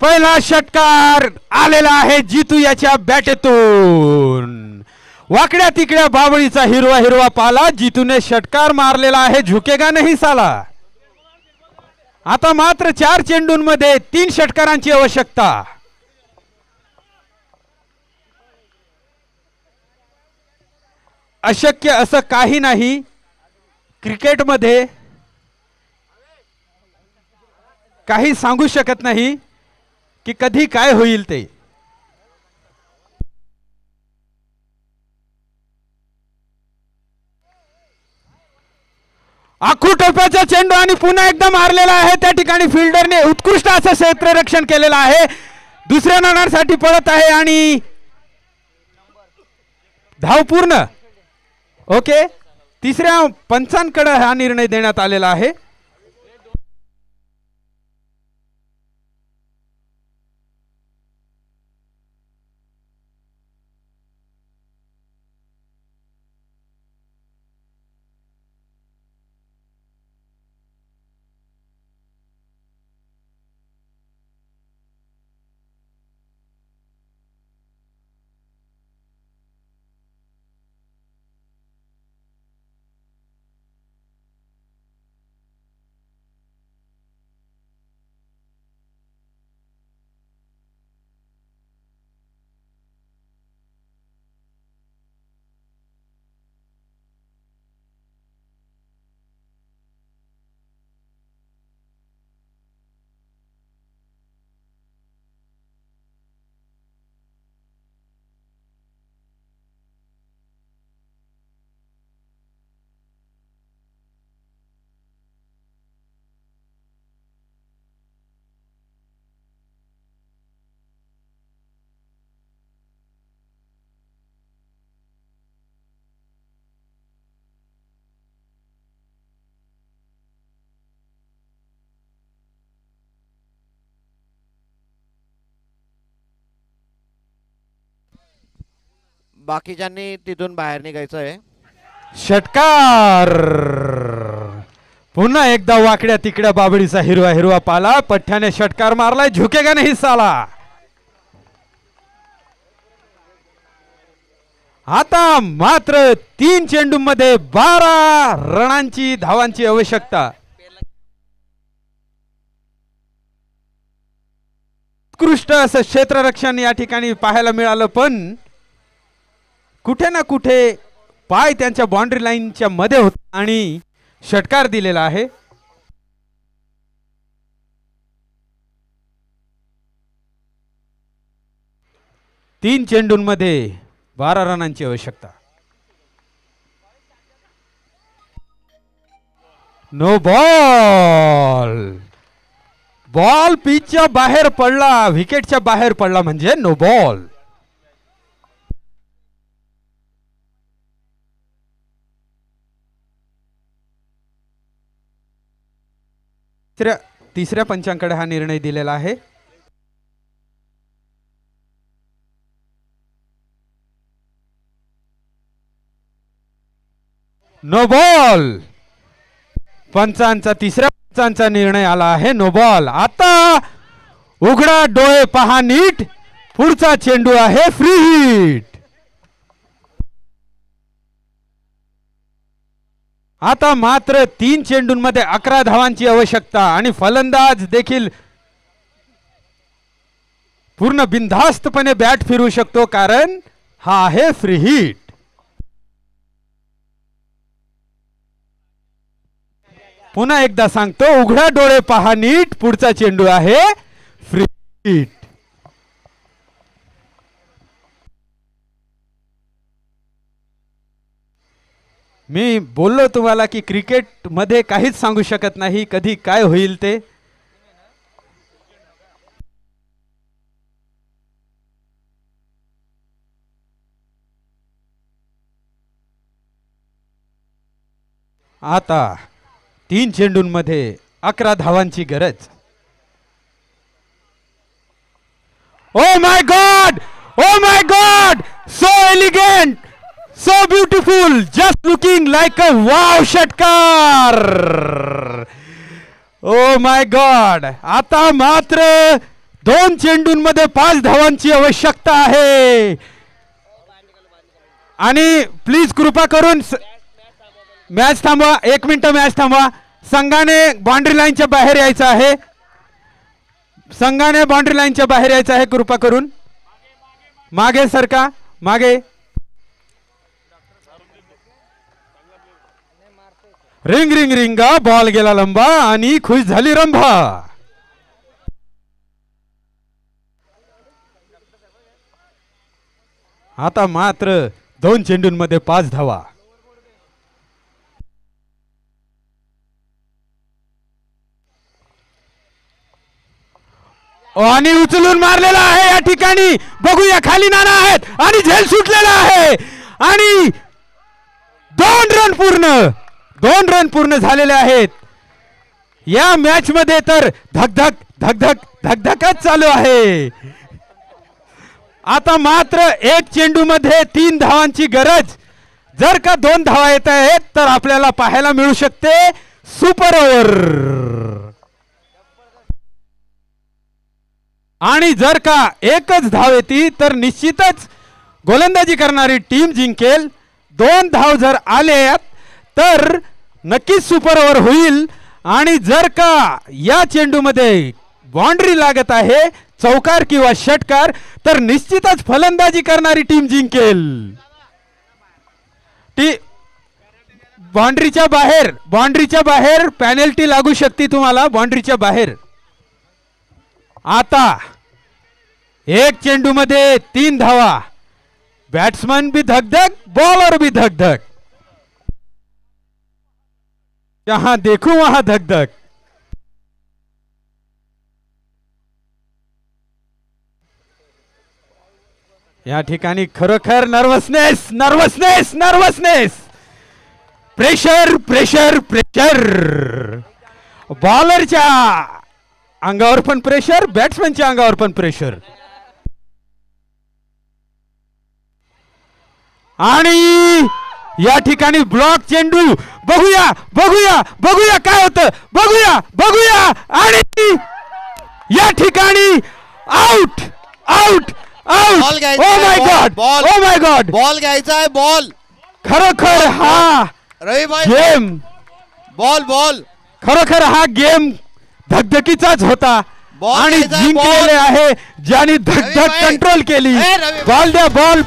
पहिला षटकार आलेला आहे जितू याच्या बॅटेतून. वाकड्या तिकड्या बाबळीचा हिरवा हिरवा पाला. जितूने षटकार मारलेला आहे. झुकेगा नाही साला. आता मात्र 4 चेंडूंमध्ये 3 षटकारांची आवश्यकता. अशक्य असं काही नाही क्रिकेटमध्ये. काही सांगू शकत नाही की कधी काय होईल ते. आखू टोप्याचा चेंडू आणि पुन्हा एकदा मारलेला आहे. त्या ठिकाणी फिल्डरने उत्कृष्ट असं क्षेत्ररक्षण केलेलं आहे. दुसऱ्या नाणासाठी पळत आहे आणि धाव पूर्ण. ओके, तिसऱ्या पंचांकडे हा निर्णय देण्यात आलेला आहे.
बाकीच्यांनी तिथून बाहेर निघायचं आहे.
षटकार. पुन्हा एकदा वाकड्या तिकड्या बाबळीचा हिरवा हिरवा पाला. पठ्ठ्याने षटकार मारलाय. झुकेगा नाही साला. आता मात्र 3 चेंडूंमध्ये 12 रनांची धावांची आवश्यकता. उत्कृष्ट असं क्षेत्ररक्षण या ठिकाणी पाहायला मिळालं, पण कुठे ना कुठे पाय त्यांच्या बाउंड्री लाईनच्या मध्ये होता आणि षटकार दिलेला आहे. तीन चेंडूंमध्ये 12 रनांची आवश्यकता. No ball. बॉल पिचच्या बाहेर पडला, विकेटच्या बाहेर पडला म्हणजे नो बॉल. तिसऱ्या पंचांकडे हा निर्णय दिलेला आहे. No ball. पंचांचा तिसऱ्या पंचांचा निर्णय आला आहे नो बॉल. आता उघडा डोळे पहा नीट, पुढचा चेंडू आहे फ्री हिट. आता मात्र 3 चेंडूंमध्ये 11 धावांची आवश्यकता आणि फलंदाज देखील पूर्ण बिनधास्तपणे बॅट फिरवू शकतो, कारण हा आहे फ्री हिट. पुन्हा एकदा सांगतो, उघडा डोळे पहा नीट, पुढचा चेंडू आहे फ्री हिट. मी बोललो तुम्हाला की क्रिकेट मध्ये काहीच सांगू शकत नाही, कधी काय होईल ते. आता 3 चेंडूंमध्ये 11 धावांची गरज. Oh my God, oh my God, so elegant, so beautiful, just looking like a wow षटकार. Oh my God. आता मात्र 2 चेंडूंमध्ये 5 धावांची आवश्यकता आहे. आणि प्लीज कृपा करून मॅच थांबवा. 1 मिनिट मॅच थांबवा. संघाने बाउंड्री लाईनच्या बाहेर यायचं आहे. संघाने बाउंड्री लाईनच्या बाहेर यायचं आहे. कृपा करून मागे सरका, मागे. रिंग रिंग रिंगा, बॉल गेला लंबा आणि खुश झाली रंभा. आता मात्र 2 चेंडूंमध्ये 5 धावा. आणि उचलून मारलेला आहे या ठिकाणी. बघूया, खाली नाना आहेत आणि झेल सुटलेला आहे. आणि 2 रन पूर्ण झालेले आहेत. या मॅच मध्ये तर धकधक धकधक धकधकच चालू आहे. आता मात्र 1 चेंडू मध्ये 3 धावांची गरज. जर का 2 धावा येत आहेत तर आपल्याला पाहायला मिळू शकते सुपर ओव्हर. आणि जर का 1च धाव येते तर निश्चितच गोलंदाजी करणारी टीम जिंकेल. 2 धाव जर आले तर नक्कीच सुपर ओव्हर होईल. आणि जर का या चेंडूमध्ये बाउंड्री लागत आहे, चौकार किंवा षटकार, तर निश्चितच फलंदाजी करणारी टीम जिंकेल. बाउंड्रीच्या बाहेर पेनल्टी लागू शकते तुम्हाला. बाउंड्रीच्या बाहेर. आता 1 चेंडू मध्ये 3 धावा. बॅट्समन भी धकधक, बॉलर भी धकधक. जहां देखू वहां धकधक. या ठिकाणी खरोखर नर्वसनेस, प्रेशर. बॉलरच्या अंगावर पण प्रेशर, बॅट्समनच्या अंगावर पण प्रेशर. आणि या ठिकाणी ब्लॉक चेंडू. बघूया काय होतं. बघूया. आणि या ठिकाणी out. O my God.
Ball घ्यायचा आहे. बॉल
खरोखर हा
रवी भाई
गेम,
बॉल
खरोखर हा गेम धगधकीचाच होता. आणि जिंकलेले आहे ज्यांनी धगधग कंट्रोल केली. बॉल द्या, बॉल